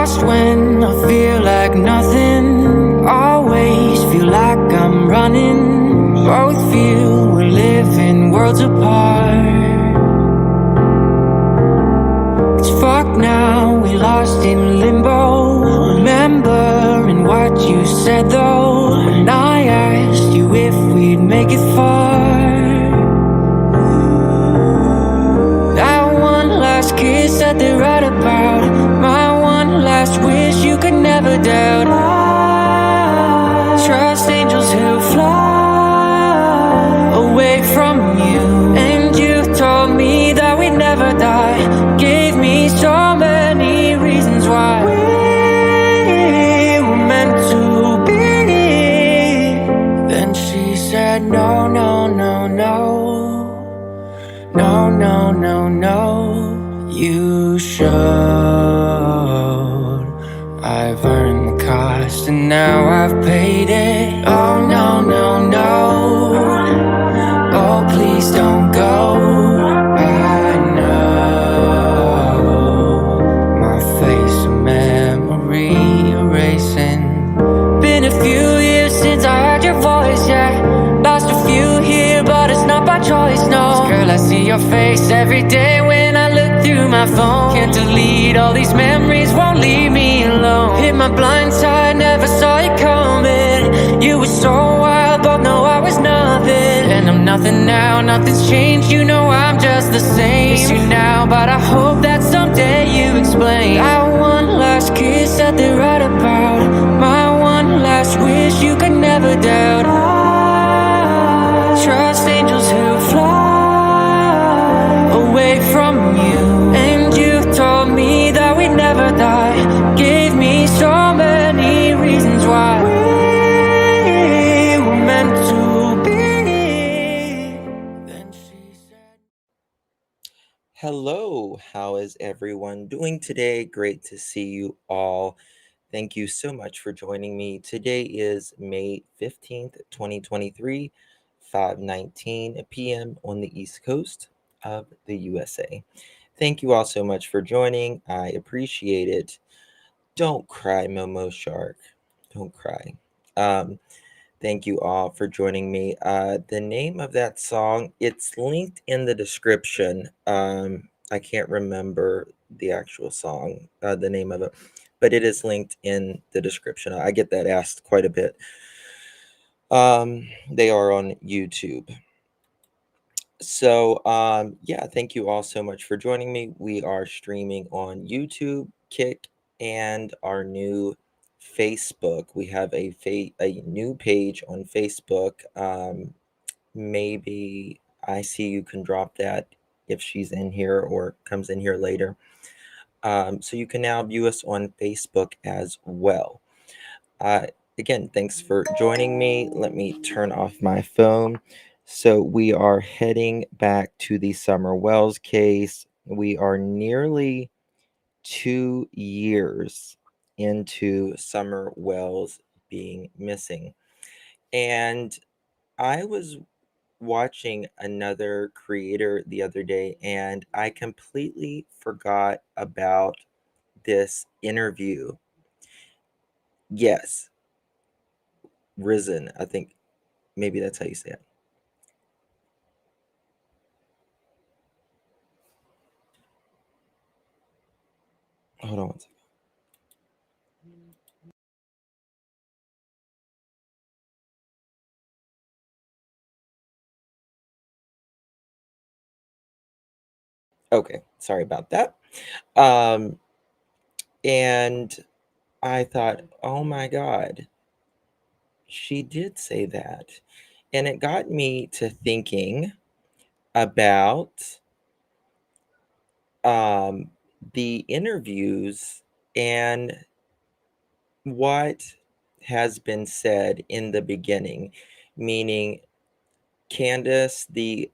lost when I feel like nothing. Always feel like I'm running. Both feel we're living worlds apart. It's fuck now, we lost in limbo. Remembering what you said though, when I asked you if we'd make it far. That one last kiss that they write about, my one last wish you could never doubt. I trust angels who fly away from you, and you told me that we'd never die. Gave me so many reasons why we were meant to be. Then she said no, no, no, no. No, no, no, no, you should. I've earned the cost and now I've paid it. Oh, no, no, no. Oh, please don't go. I know my face a memory erasing. Been a few years since I heard your voice, yeah. Lost a few here, but it's not by choice, no. Girl, I see your face every day when I look through my phone. Can't delete all these memories, won't leave me alone. Hit my blind side, never saw you coming. You were so wild, both know I was nothing. And I'm nothing now, nothing's changed, you know I'm just the same. Miss you now, but I hope that someday you explain. That one last kiss that they write about, my one last wish you could never doubt. I trust angels who fly away from you, and you told me that we'd never die. Gave me so many reasons why we were meant to be. Then she said, Hello, how is everyone doing today? Great to see you all. Thank you so much for joining me. Today is May 15th, 2023, 5:19 p.m. on the East Coast of the USA. Thank you all so much for joining. I appreciate it. Don't cry, Momo Shark. Don't cry. Thank you all for joining me. The name of that song, it's linked in the description. I can't remember the actual song, the name of it, but it is linked in the description. I get that asked quite a bit. They are on YouTube. So, yeah, thank you all so much for joining me. We are streaming on YouTube, Kick, and our new Facebook. We have a new page on Facebook. Maybe I see you can drop that if she's in here or comes in here later. So you can now view us on Facebook as well. Again, thanks for joining me. Let me turn off my phone. So we are heading back to the Summer Wells case. We are nearly 2 years into Summer Wells being missing. And I was watching another creator the other day and I completely forgot about this interview. Yes, Risen, I think maybe that's how you say it. Hold on one second. Okay, sorry about that. And I thought, oh my God, she did say that. And it got me to thinking about the interviews and what has been said in the beginning, meaning Candace, the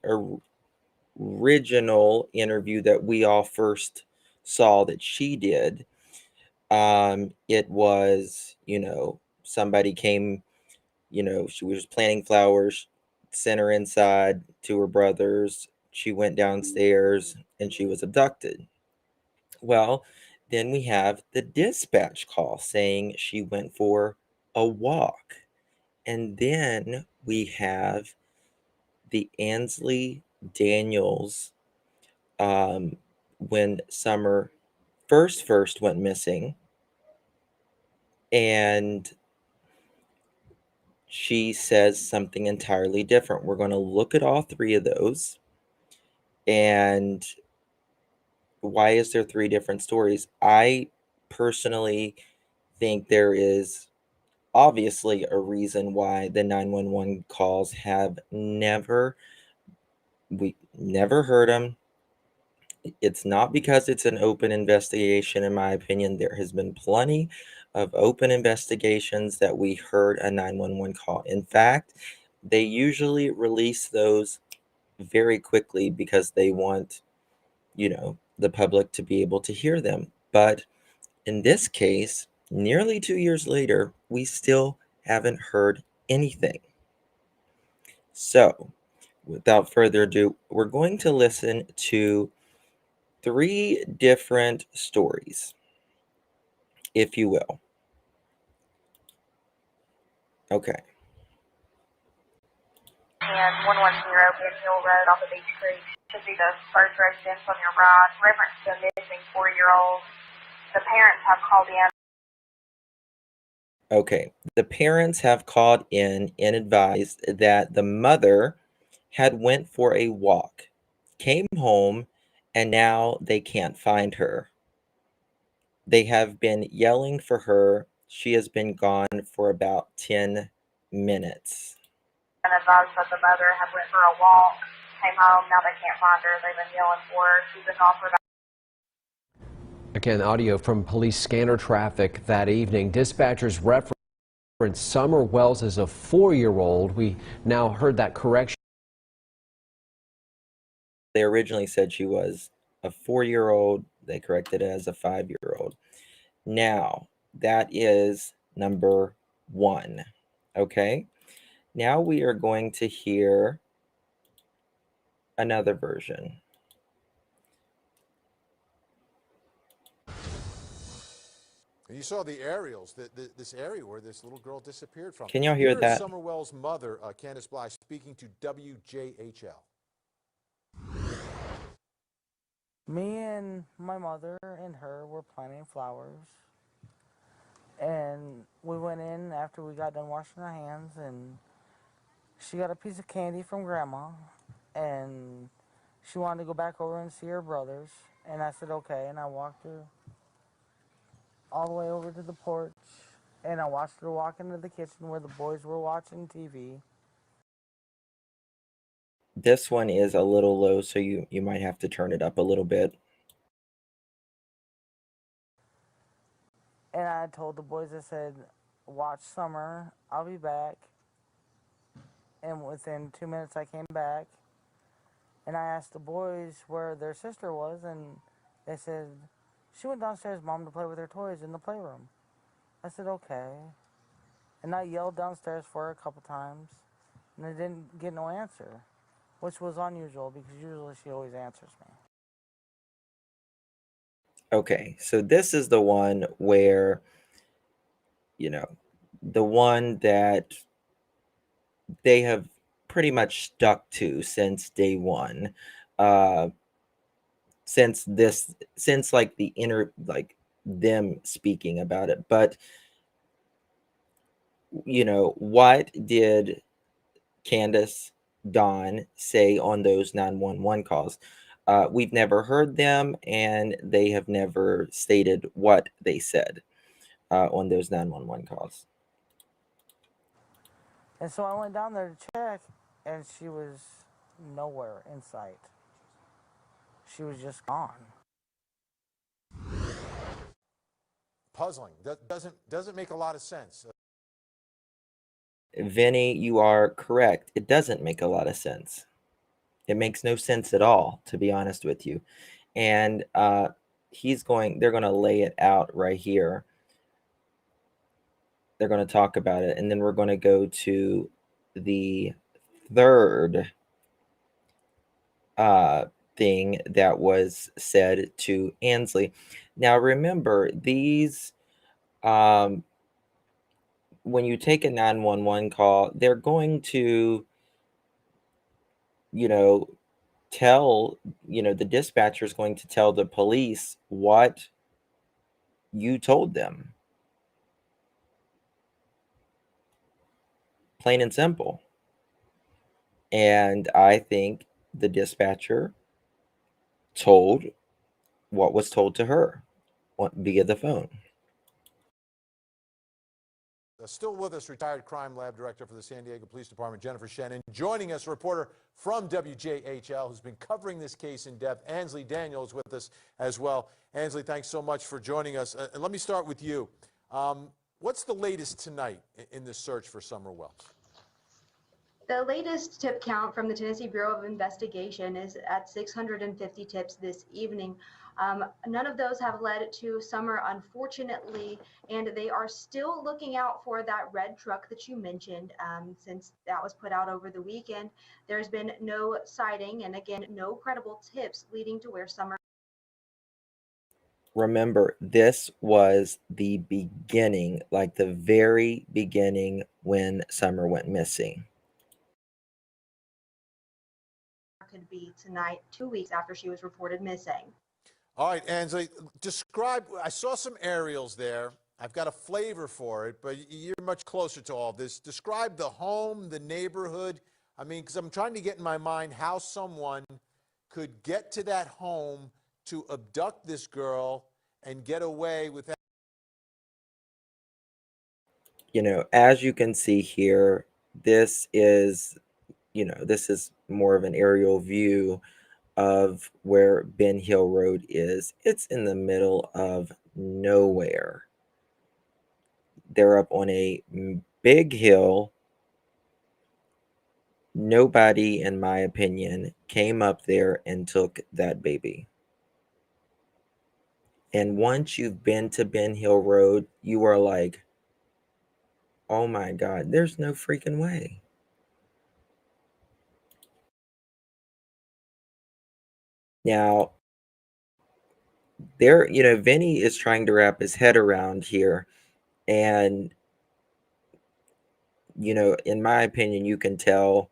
original interview that we all first saw that she did, it was, somebody came, she was planting flowers, sent her inside to her brothers. She went downstairs and she was abducted. Well, Then we have the dispatch call saying she went for a walk. And then we have the Ansley Daniels when Summer first went missing, and she says something entirely different. We're going to look at all three of those. And why is there three different stories? I personally think there is obviously a reason why the 911 calls have we never heard them. It's not because it's an open investigation, in my opinion. There has been plenty of open investigations that we heard a 911 call. In fact, they usually release those very quickly because they want, the public to be able to hear them. But in this case, nearly 2 years later, we still haven't heard anything. So, without further ado, we're going to listen to three different stories, if you will. Okay. And 110 Ben Hill Road off of Beach Creek should be the first residence on your right. Reference to a missing 4-year-old. The parents have called in. Okay. The parents have called in and advised that the mother had went for a walk, came home, and now they can't find her. They have been yelling for her. She has been gone for about 10 minutes. And advised that the mother had went for a walk, came home, now they can't find her. They've been yelling for her. She's been gone for about. Again, audio from police scanner traffic that evening. Dispatchers referenced Summer Wells as a 4-year-old. We now heard that correction. They originally said she was a 4-year-old. They corrected it as a 5-year-old. Now, that is number one. Okay. Now we are going to hear another version. And you saw the aerials, this area where this little girl disappeared from. Can y'all hear Here is that? Summer Wells' mother, Candace Bly, speaking to WJHL. Me and my mother and her were planting flowers. And we went in after we got done washing our hands, and she got a piece of candy from Grandma, and she wanted to go back over and see her brothers. And I said, okay, and I walked her all the way over to the porch, and I watched her walk into the kitchen where the boys were watching TV. This one is a little low, so you might have to turn it up a little bit. And I told the boys, I said, watch Summer, I'll be back. And within 2 minutes I came back, and I asked the boys where their sister was, and they said, she went downstairs, Mom, to play with her toys in the playroom. I said, okay. And I yelled downstairs for her a couple times, and I didn't get no answer, which was unusual because usually she always answers me. Okay, so this is the one where, the one that they have pretty much stuck to since day one. Since like them speaking about it. But what did Candace Dawn say on those 911 calls? We've never heard them, and they have never stated what they said on those 911 calls. And so I went down there to check, and she was nowhere in sight. She was just gone. Puzzling. That doesn't make a lot of sense. Vinny, you are correct. It doesn't make a lot of sense. It makes no sense at all, to be honest with you. And they're going to lay it out right here. They're going to talk about it, and then we're going to go to the third thing that was said to Ansley. Now, remember, these, when you take a 911 call, they're going to, you know, tell, the dispatcher is going to tell the police what you told them. Plain and simple. And I think the dispatcher told what was told to her via the phone. Still with us, retired crime lab director for the San Diego Police Department, Jennifer Shen, and joining us, a reporter from WJHL who's been covering this case in depth. Ansley Daniels with us as well. Ansley, thanks so much for joining us. And let me start with you. What's the latest tonight in the search for Summer Wells? The latest tip count from the Tennessee Bureau of Investigation is at 650 tips this evening. None of those have led to Summer, unfortunately, and they are still looking out for that red truck that you mentioned. Since that was put out over the weekend, there's been no sighting, and again, no credible tips leading to where Summer. Remember, this was the beginning, like the very beginning when Summer went missing. Could be tonight, 2 weeks after she was reported missing. All right, Ansley, describe, I saw some aerials there. I've got a flavor for it, but you're much closer to all this. Describe the home, the neighborhood. I mean, because I'm trying to get in my mind how someone could get to that home to abduct this girl and get away with that. As you can see here, this is, this is more of an aerial view of where Ben Hill Road is. It's in the middle of nowhere. They're up on a big hill. Nobody, in my opinion, came up there and took that baby. And once you've been to Ben Hill Road, you are like, oh my God, there's no freaking way. Now, Vinny is trying to wrap his head around here. And, in my opinion, you can tell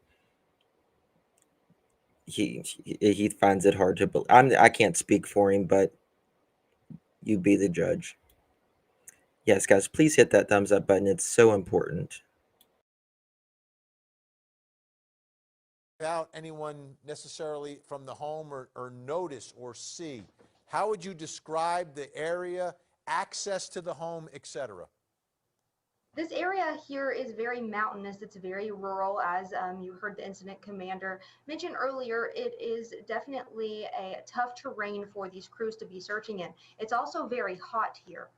he finds it hard to believe. I can't speak for him, but you be the judge. Yes, guys, please hit that thumbs up button. It's so important. Without anyone necessarily from the home or notice or see, how would you describe the area, access to the home, etc.? This area here is very mountainous. It's very rural, as you heard the incident commander mention earlier. It is definitely a tough terrain for these crews to be searching in. It's also very hot here.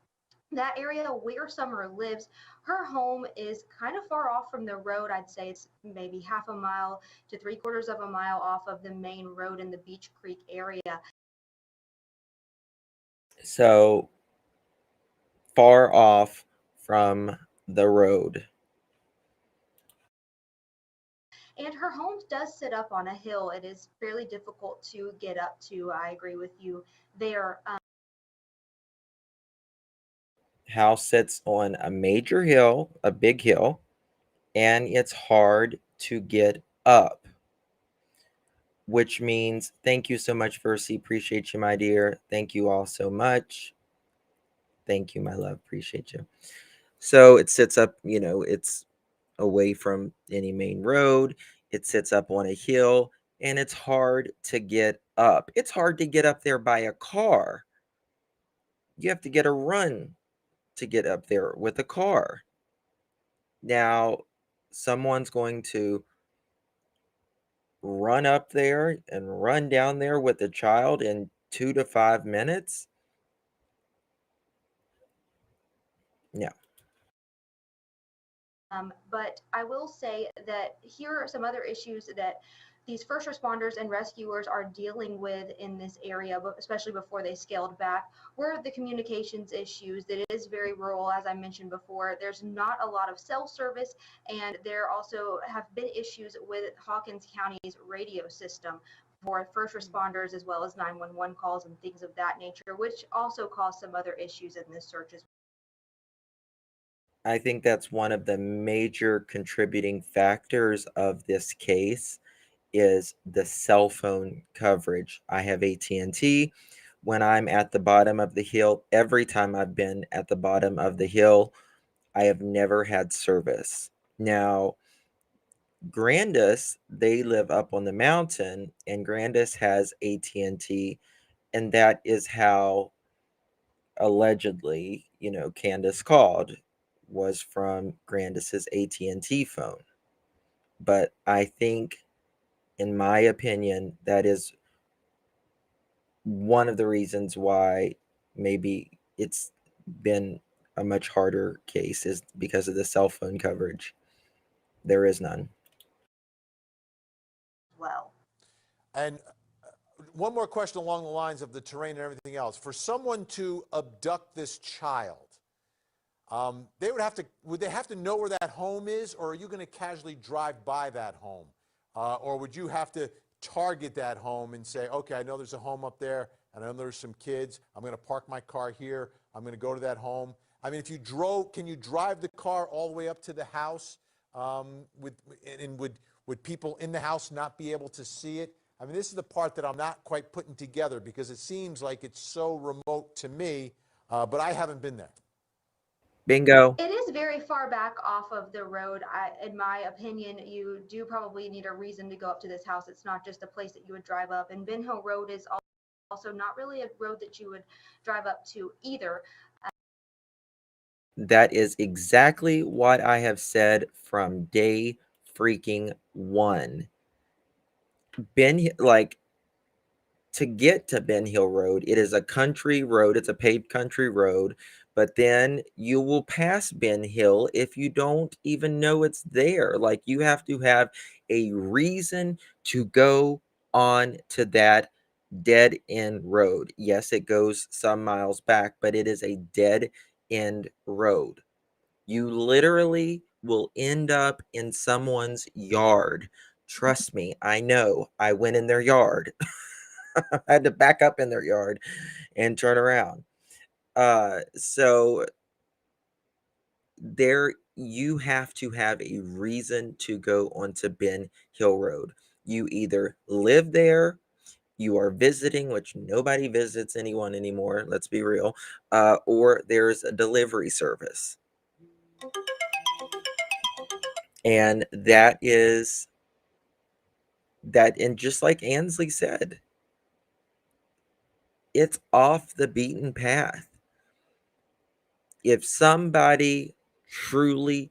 That area where Summer lives, her home is kind of far off from the road. I'd say it's maybe half a mile to 3/4 of a mile off of the main road in the Beach Creek area. So far off from the road. And her home does sit up on a hill. It is fairly difficult to get up to. I agree with you there. House sits on a major hill, a big hill, and it's hard to get up. Which means, thank you so much, Versi. Appreciate you, my dear. Thank you all so much. Thank you, my love. Appreciate you. So it sits up, it's away from any main road. It sits up on a hill, and it's hard to get up. It's hard to get up there by a car. You have to get a run to get up there with a car. Now, someone's going to run up there and run down there with a child in 2 to 5 minutes? No. But I will say that here are some other issues that these first responders and rescuers are dealing with in this area, especially before they scaled back, were the communications issues. That it is very rural, as I mentioned before. There's not a lot of cell service, and there also have been issues with Hawkins County's radio system for first responders as well as 911 calls and things of that nature, which also caused some other issues in this search as well. I think that's one of the major contributing factors of this case is the cell phone coverage. I have AT&T. When I'm at the bottom of the hill, every time I've been at the bottom of the hill, I have never had service. Now, Grandis, they live up on the mountain, and Grandis has AT&T, and that is how allegedly, Candace called, was from Grandis's AT&T phone. But I think, in my opinion, that is one of the reasons why maybe it's been a much harder case is because of the cell phone coverage. There is none. Well, And one more question along the lines of the terrain and everything else. For someone to abduct this child, would they have to know where that home is, or are you going to casually drive by that home? Or would you have to target that home and say, okay, I know there's a home up there, and I know there's some kids. I'm going to park my car here. I'm going to go to that home. I mean, if you drove, can you drive the car all the way up to the house? Would people in the house not be able to see it? I mean, this is the part that I'm not quite putting together because it seems like it's so remote to me, but I haven't been there. Bingo. it is very far back off of the road. In my opinion, you do probably need a reason to go up to this house. It's not just a place that you would drive up. And Ben Hill Road is also not really a road that you would drive up to either. That is exactly what I have said from day freaking one. To get to Ben Hill Road, it is a country road. It's a paved country road, but then you will pass Ben Hill if you don't even know it's there. Like, you have to have a reason to go on to that dead end road. Yes, it goes some miles back, but it is a dead end road. You literally will end up in someone's yard. Trust me, I know. I went in their yard. I had to back up in their yard and turn around. So there, you have to have a reason to go onto Ben Hill Road. You either live there, you are visiting, which nobody visits anyone anymore, let's be real, or there's a delivery service. And that is that, and just like Ansley said, it's off the beaten path. If somebody truly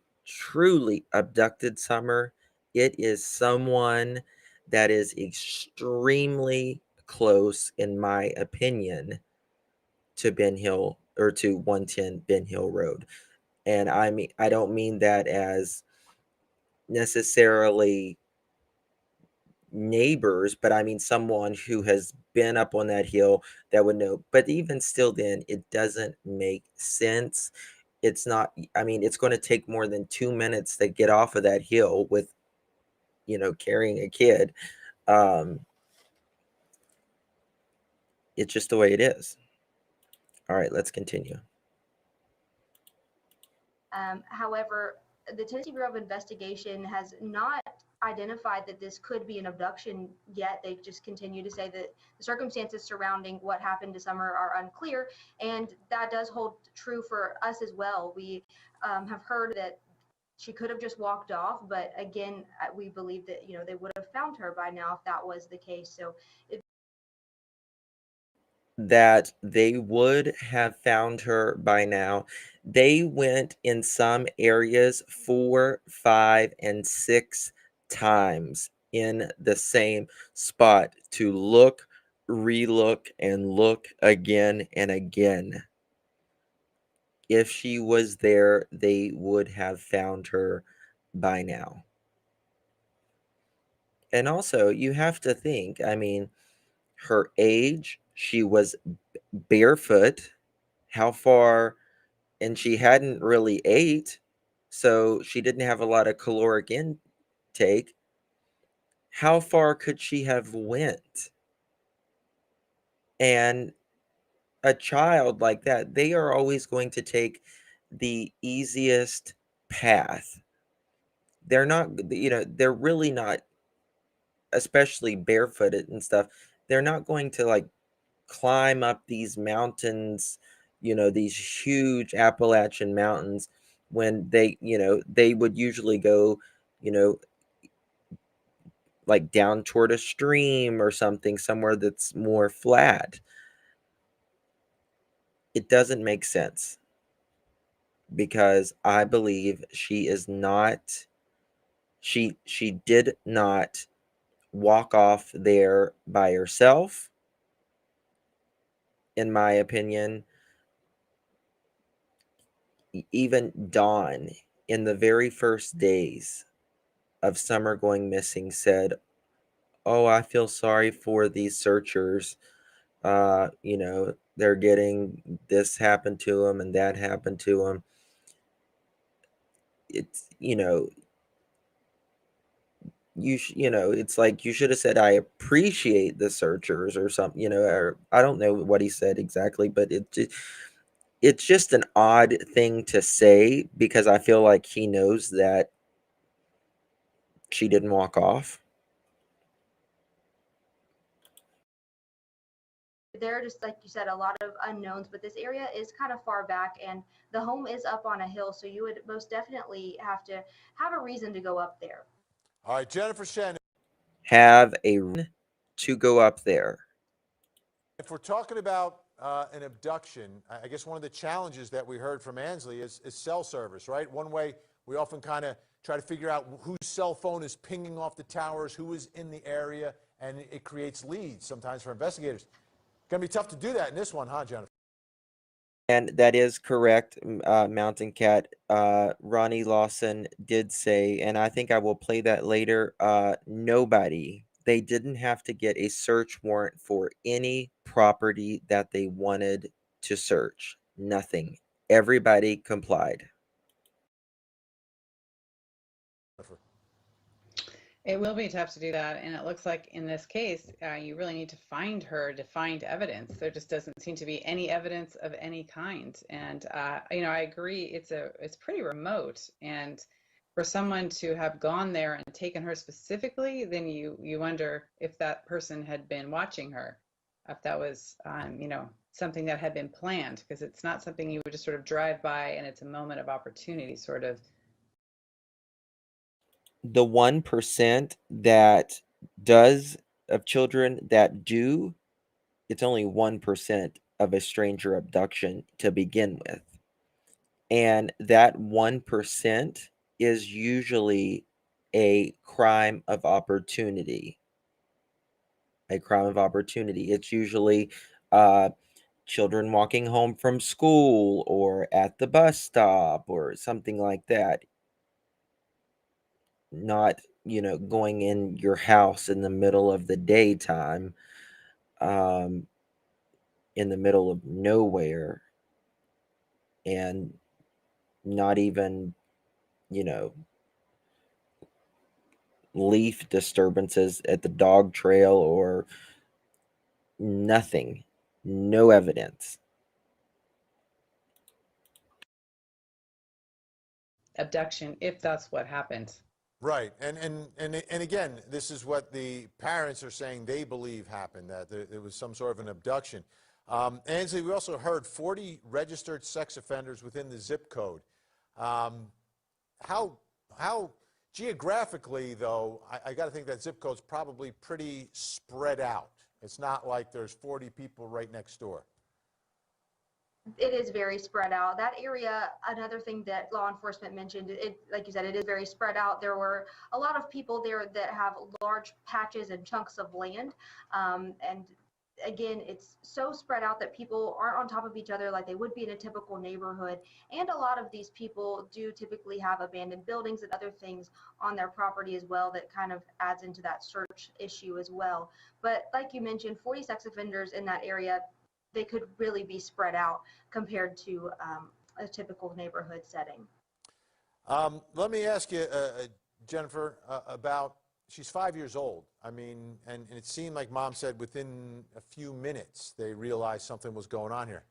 abducted Summer, it is someone that is extremely close, in my opinion, to Ben Hill, or to 110 Ben Hill Road. And I don't mean that as necessarily neighbors, but I mean someone who has been up on that hill that would know. But even still, then it doesn't make sense. It's not, I mean, it's going to take more than 2 minutes to get off of that hill with, carrying a kid. It's just the way it is. All right, let's continue. However, the Tennessee Bureau of Investigation has not identified that this could be an abduction yet. They just continue to say that the circumstances surrounding what happened to Summer are unclear, and that does hold true for us as well. We have heard that she could have just walked off, but again, we believe that they would have found her by now if that was the case. So That they would have found her by now. They went in some areas 4, 5, and 6 times in the same spot to look, relook, and look again and again. If she was there, they would have found her by now. And also, you have to think, I mean, her age, she was barefoot. How far? And she hadn't really ate, so she didn't have a lot of caloric intake. How far could she have went? And a child like that, they are always going to take the easiest path. They're not, they're really not, especially barefooted and stuff. They're not going to like climb up these mountains, these huge Appalachian mountains when they would usually go, you know, like down toward a stream or something, somewhere that's more flat. It doesn't make sense because I believe she did not walk off there by herself, in my opinion. Even Dawn, in the very first days of Summer going missing, said, "Oh, I feel sorry for these searchers. They're getting this happened to them and that happened to them." It's, it's like you should have said, "I appreciate the searchers," or something, or I don't know what he said exactly, but it's just an odd thing to say because I feel like he knows that she didn't walk off. There are just, like you said, a lot of unknowns, but this area is kind of far back and the home is up on a hill, so you would most definitely have to have a reason to go up there. All right, Jennifer Shen. Have a reason to go up there. If we're talking about an abduction, I guess one of the challenges that we heard from Ansley is cell service, right? One way we often kind of try to figure out whose cell phone is pinging off the towers, who is in the area, and it creates leads sometimes for investigators. Going to be tough to do that in this one, huh, Jennifer? And that is correct, Mountain Cat. Ronnie Lawson did say, and I think I will play that later, they didn't have to get a search warrant for any property that they wanted to search. Nothing. Everybody complied. It will be tough to do that, and it looks like in this case, you really need to find her to find evidence. There just doesn't seem to be any evidence of any kind, and I agree. It's pretty remote, and for someone to have gone there and taken her specifically, then you wonder if that person had been watching her, if that was something that had been planned, because it's not something you would just sort of drive by and it's a moment of opportunity, sort of. The 1% that does of children that do, it's only 1% of a stranger abduction to begin with. And that 1% is usually a crime of opportunity. A crime of opportunity. It's usually children walking home from school or at the bus stop or something like that. Not, going in your house in the middle of the daytime, in the middle of nowhere, and not even, leaf disturbances at the dog trail or nothing. No evidence. Abduction, if that's what happened. Right, and again, this is what the parents are saying they believe happened, that there was some sort of an abduction. Ansley, we also heard 40 registered sex offenders within the zip code. How geographically, though, I got to think that zip code's probably pretty spread out. It's not like there's 40 people right next door. It is very spread out. That area, another thing that law enforcement mentioned, it, like you said, it is very spread out. There were a lot of people there that have large patches and chunks of land. And again, it's so spread out that people aren't on top of each other like they would be in a typical neighborhood. And a lot of these people do typically have abandoned buildings and other things on their property as well that kind of adds into that search issue as well. But like you mentioned, 40 sex offenders in that area, they could really be spread out compared to a typical neighborhood setting. Let me ask you, Jennifer, about she's 5 years old. I mean, and it seemed like Mom said within a few minutes they realized something was going on here.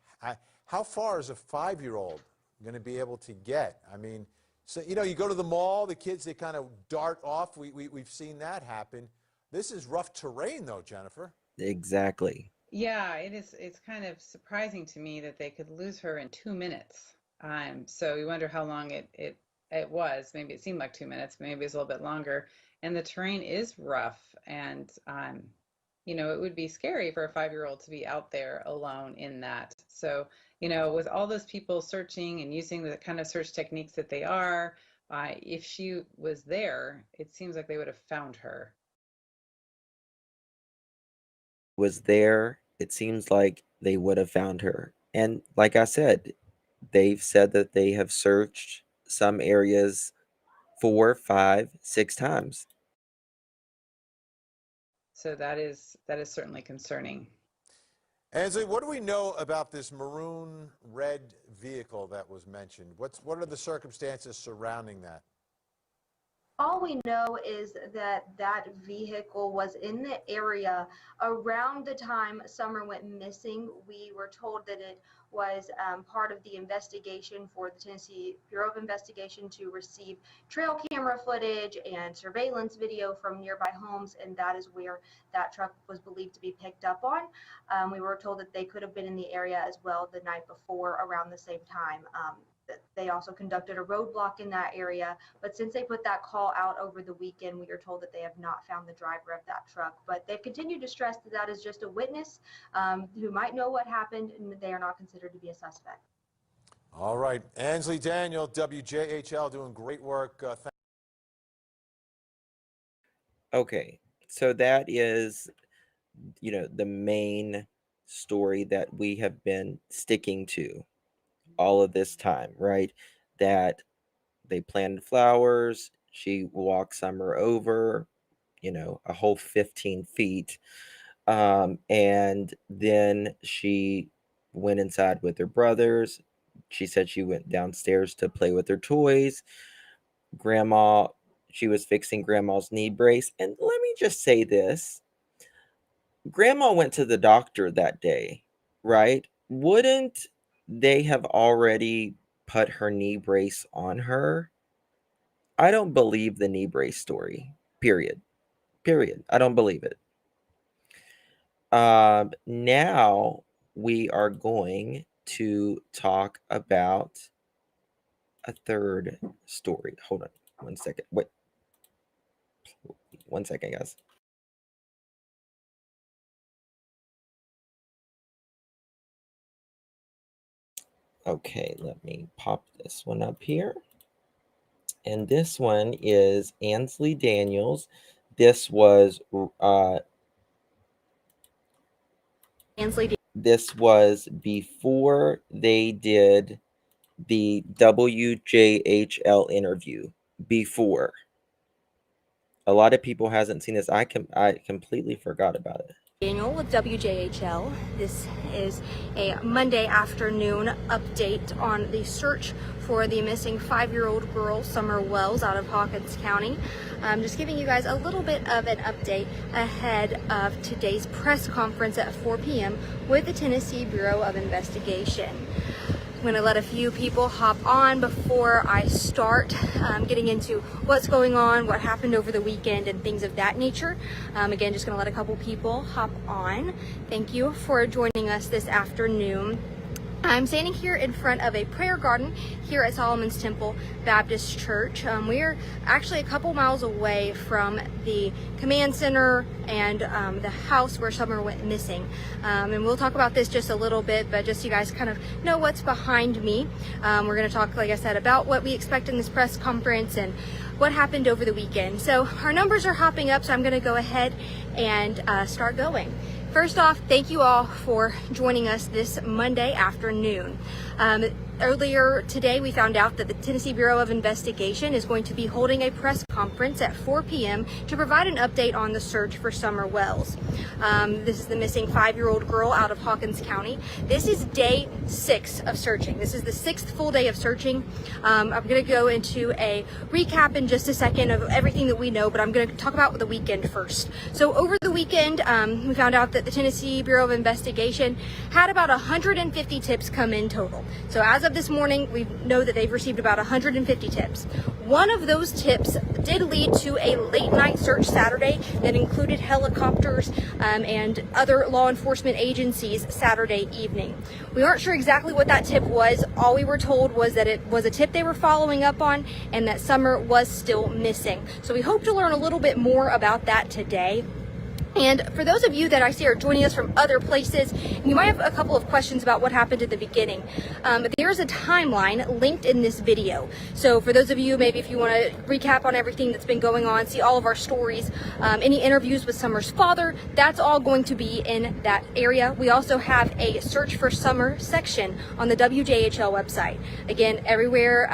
How far is a 5-year-old going to be able to get? I mean, so, you know, you go to the mall, the kids, they kind of dart off. We've seen that happen. This is rough terrain, though, Jennifer. Exactly. Yeah, it is. It's kind of surprising to me that they could lose her in 2 minutes. So you wonder how long it was. Maybe it seemed like 2 minutes, maybe it's a little bit longer. And the terrain is rough, and you know, it would be scary for a 5-year-old to be out there alone in that. So, you know, with all those people searching and using the kind of search techniques that they are, if she was there, it seems like they would have found her. Was there, it seems like they would have found her. And like I said, they've said that they have searched some areas 4, 5, 6 times. So that is certainly concerning. Ansley, what do we know about this maroon red vehicle that was mentioned? What are the circumstances surrounding that? All we know is that that vehicle was in the area around the time Summer went missing. We were told that it was part of the investigation for the Tennessee Bureau of Investigation to receive trail camera footage and surveillance video from nearby homes, and that is where that truck was believed to be picked up on. We were told that they could have been in the area as well the night before around the same time. They also conducted a roadblock in that area, but since they put that call out over the weekend, we are told that they have not found the driver of that truck. But they've continued to stress that that is just a witness who might know what happened, and they are not considered to be a suspect. All right, Ansley Daniel, WJHL, doing great work. Okay, so that is, you know, the main story that we have been sticking to all of this time, right? That they planted flowers, she walked Summer over, you know, a whole 15 feet. And then she went inside with her brothers. She said she went downstairs to play with her toys. She was fixing Grandma's knee brace. And let me just say this. Grandma went to the doctor that day, right? Wouldn't they have already put her knee brace on her? I don't believe the knee brace story. Period. I don't believe it. Now we are going to talk about a third story. Hold on 1 second. Wait. 1 second, guys. Okay, let me pop this one up here. And this one is Ansley Daniels. This was this was before they did the WJHL interview. Before. A lot of people hasn't seen this. I completely forgot about it. Daniel with WJHL. This is a Monday afternoon update on the search for the missing 5-year-old girl, Summer Wells, out of Hawkins County. I'm just giving you guys a little bit of an update ahead of today's press conference at 4 p.m. with the Tennessee Bureau of Investigation. I'm going to let a few people hop on before I start getting into what's going on, what happened over the weekend, and things of that nature. Again, just going to let a couple people hop on. Thank you for joining us this afternoon. I'm standing here in front of a prayer garden here at Solomon's Temple Baptist Church. We're actually a couple miles away from the command center and the house where Summer went missing. And we'll talk about this just a little bit, but just so you guys kind of know what's behind me. We're going to talk, like I said, about what we expect in this press conference and what happened over the weekend. So our numbers are hopping up, so I'm going to go ahead and start going. First off, thank you all for joining us this Monday afternoon. Earlier today, we found out that the Tennessee Bureau of Investigation is going to be holding a press conference at 4 p.m. to provide an update on the search for Summer Wells. This is the missing 5-year-old girl out of Hawkins County. This is day 6 of searching. This is the 6th full day of searching. I'm going to go into a recap in just a second of everything that we know, but I'm going to talk about the weekend first. So over the weekend, we found out that the Tennessee Bureau of Investigation had about 150 tips come in total. So as of this morning, we know that they've received about 150 tips. One of those tips did lead to a late night search Saturday that included helicopters and other law enforcement agencies Saturday evening. We aren't sure exactly what that tip was. All we were told was that it was a tip they were following up on and that Summer was still missing. So we hope to learn a little bit more about that today. And for those of you that I see are joining us from other places, you might have a couple of questions about what happened at the beginning. There's a timeline linked in this video. So for those of you, maybe if you want to recap on everything that's been going on, see all of our stories, any interviews with Summer's father, that's all going to be in that area. We also have a Search for Summer section on the WJHL website. Again, everywhere,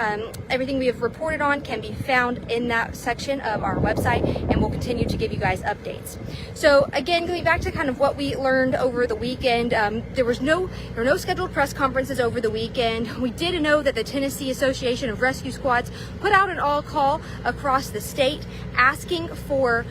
everything we have reported on can be found in that section of our website, and we'll continue to give you guys updates. So again, going back to kind of what we learned over the weekend, there were no scheduled press conferences over the weekend. We did know that the Tennessee Association of Rescue Squads put out an all call across the state asking for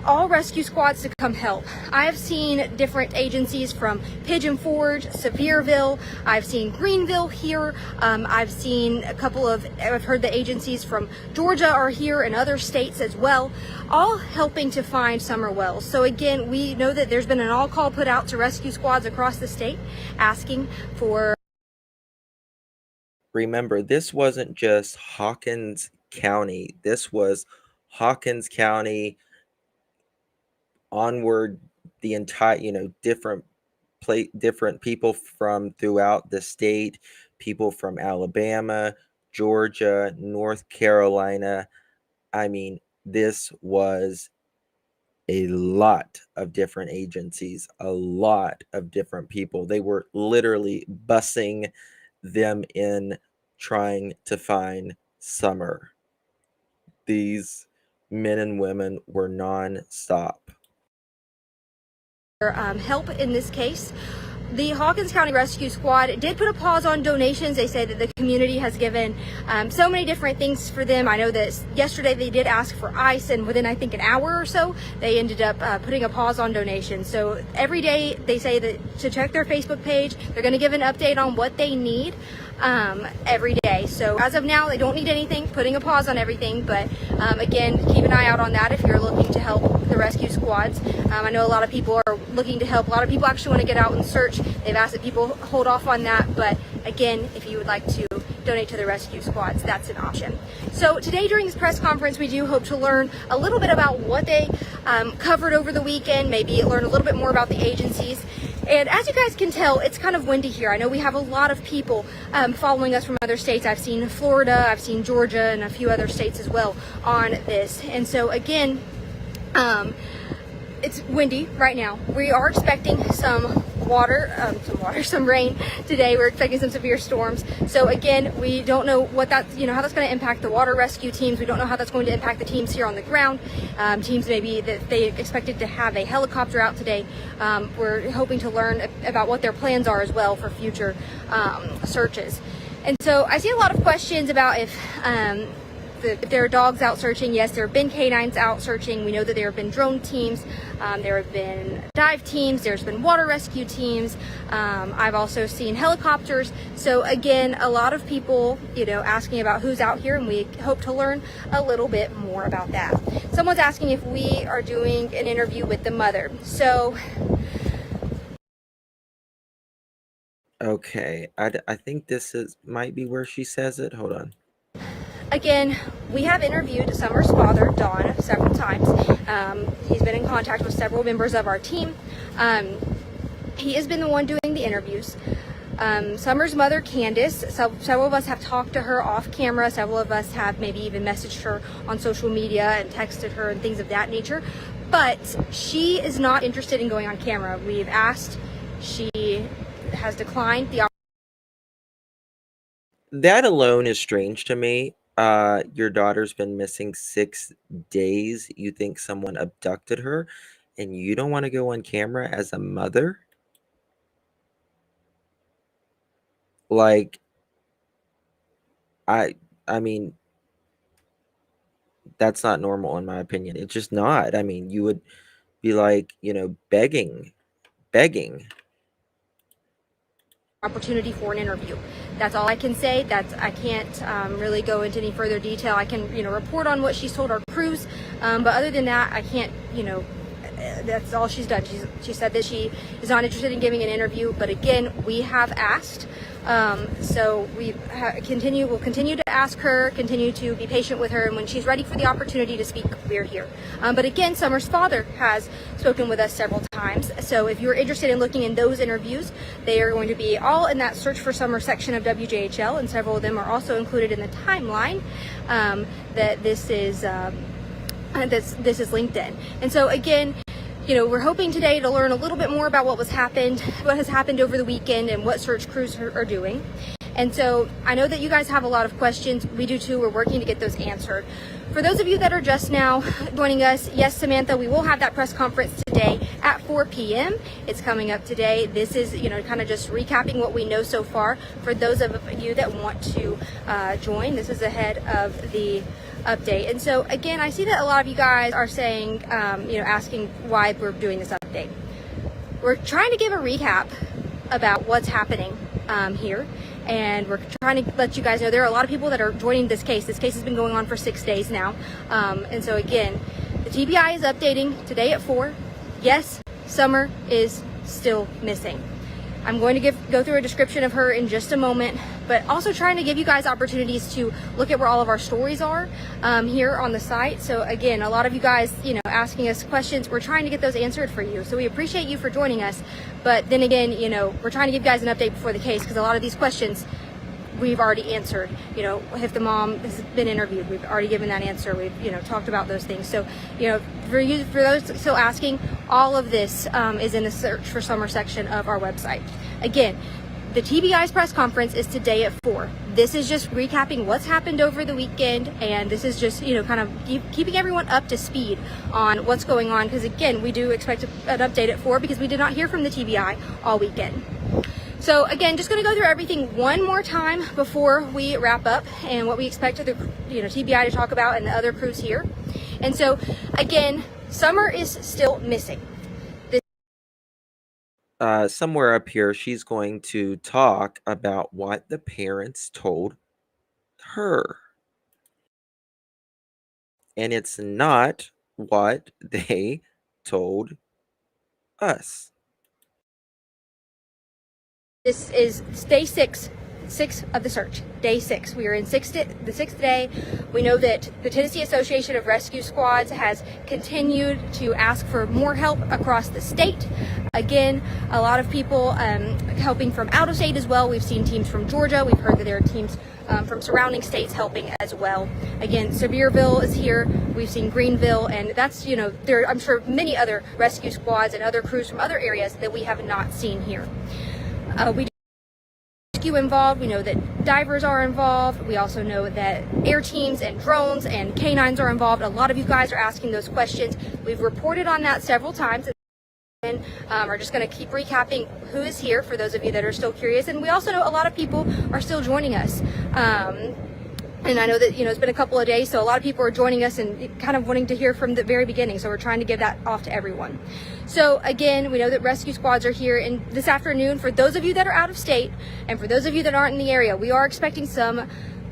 all rescue squads to come help. I have seen different agencies from Pigeon Forge, Sevierville, I've seen Greenville here, I've heard the agencies from Georgia are here and other states as well, all helping to find Summer Wells. So again, we know that there's been an all call put out to rescue squads across the state asking for. Remember, this wasn't just Hawkins County. This was Hawkins County onward, the entire, different people from throughout the state, people from Alabama, Georgia, North Carolina. I mean, this was a lot of different agencies, a lot of different people. They were literally bussing them in trying to find Summer. These men and women were non-stop. Help in this case. The Hawkins County Rescue Squad did put a pause on donations. They say that the community has given so many different things for them. I know that yesterday they did ask for ice, and within I think an hour or so they ended up putting a pause on donations. So every day they say that to check their Facebook page, they're going to give an update on what they need every day. So as of now, they don't need anything, putting a pause on everything, but again, keep an eye out on that if you're looking to help the rescue squads. I know a lot of people are looking to help. A lot of people actually want to get out and search. They've asked that people hold off on that, but again, if you would like to donate to the rescue squads, that's an option. So today during this press conference, we do hope to learn a little bit about what they covered over the weekend, maybe learn a little bit more about the agencies. And as you guys can tell, it's kind of windy here. I know we have a lot of people following us from other states. I've seen Florida, I've seen Georgia, and a few other states as well on this. And so again, it's windy right now. We are expecting some rain today. We're expecting some severe storms. So again, we don't know what how that's going to impact the water rescue teams. We don't know how that's going to impact the teams here on the ground. Teams maybe that they expected to have a helicopter out today. We're hoping to learn about what their plans are as well for future searches. And so I see a lot of questions about if there are dogs out searching. Yes, there have been canines out searching. We know that there have been drone teams. There have been dive teams. There's been water rescue teams. I've also seen helicopters. So again, a lot of people, asking about who's out here, and we hope to learn a little bit more about that. Someone's asking if we are doing an interview with the mother. So. Okay, I think this might be where she says it. Hold on. Again, we have interviewed Summer's father, Don, several times. He's been in contact with several members of our team. He has been the one doing the interviews. Summer's mother, Candace, several of us have talked to her off camera. Several of us have maybe even messaged her on social media and texted her and things of that nature. But she is not interested in going on camera. We've asked. She has declined the That alone is strange to me. Your daughter's been missing 6 days. You think someone abducted her, and you don't want to go on camera as a mother? Like, I I mean, that's not normal in my opinion. It's just not. I mean, you would be like, begging. Opportunity for an interview. That's all I can say. I can't really go into any further detail. I can report on what she's told our crews, but other than that, I can't. That's all she's done. She said that she is not interested in giving an interview, but again, we have asked. So we'll continue to ask her, continue to be patient with her, and when she's ready for the opportunity to speak, we're here. But again, Summer's father has spoken with us several times, so if you're interested in looking in those interviews, they are going to be all in that Search for Summer section of WJHL, and several of them are also included in the timeline that this is LinkedIn. And so again, we're hoping today to learn a little bit more about what has happened over the weekend and what search crews are doing. And so I know that you guys have a lot of questions. We do too. We're working to get those answered. For those of you that are just now joining us, yes, Samantha, we will have that press conference today at 4 p.m. It's coming up today. This is, kind of just recapping what we know so far. For those of you that want to join, this is ahead of the update. And so again, I see that a lot of you guys are saying, asking why we're doing this update. We're trying to give a recap about what's happening here, and we're trying to let you guys know there are a lot of people that are joining this case. This case has been going on for 6 days now, and so again, the TBI is updating today at 4. Yes, Summer is still missing. I'm going to go through a description of her in just a moment, but also trying to give you guys opportunities to look at where all of our stories are here on the site. So again, a lot of you guys, asking us questions, we're trying to get those answered for you. So we appreciate you for joining us. But then again, we're trying to give you guys an update before the case because a lot of these questions we've already answered. If the mom has been interviewed, we've already given that answer. We've, talked about those things. So, for those still asking, all of this is in the Search for Summer section of our website. Again, the TBI's press conference is today at 4. This is just recapping what's happened over the weekend, and this is just, kind of keeping everyone up to speed on what's going on, because again, we do expect an update at 4 because we did not hear from the TBI all weekend. So again, just going to go through everything one more time before we wrap up and what we expect the TBI to talk about and the other crews here. And so again, Summer is still missing. Somewhere up here, she's going to talk about what the parents told her. And it's not what they told us. This is day 6 of the search. Day 6. We are in the 6th day. We know that the Tennessee Association of Rescue Squads has continued to ask for more help across the state. Again, a lot of people helping from out of state as well. We've seen teams from Georgia. We've heard that there are teams from surrounding states helping as well. Again, Sevierville is here. We've seen Greenville, and that's, there are, I'm sure, many other rescue squads and other crews from other areas that we have not seen here. We do rescue involved. We know that divers are involved. We also know that air teams and drones and canines are involved. A lot of you guys are asking those questions. We've reported on that several times. And are just going to keep recapping who is here for those of you that are still curious. And we also know a lot of people are still joining us. And I know that, it's been a couple of days, so a lot of people are joining us and kind of wanting to hear from the very beginning. So we're trying to give that off to everyone. So again, we know that rescue squads are here. And this afternoon, for those of you that are out of state and for those of you that aren't in the area, we are expecting some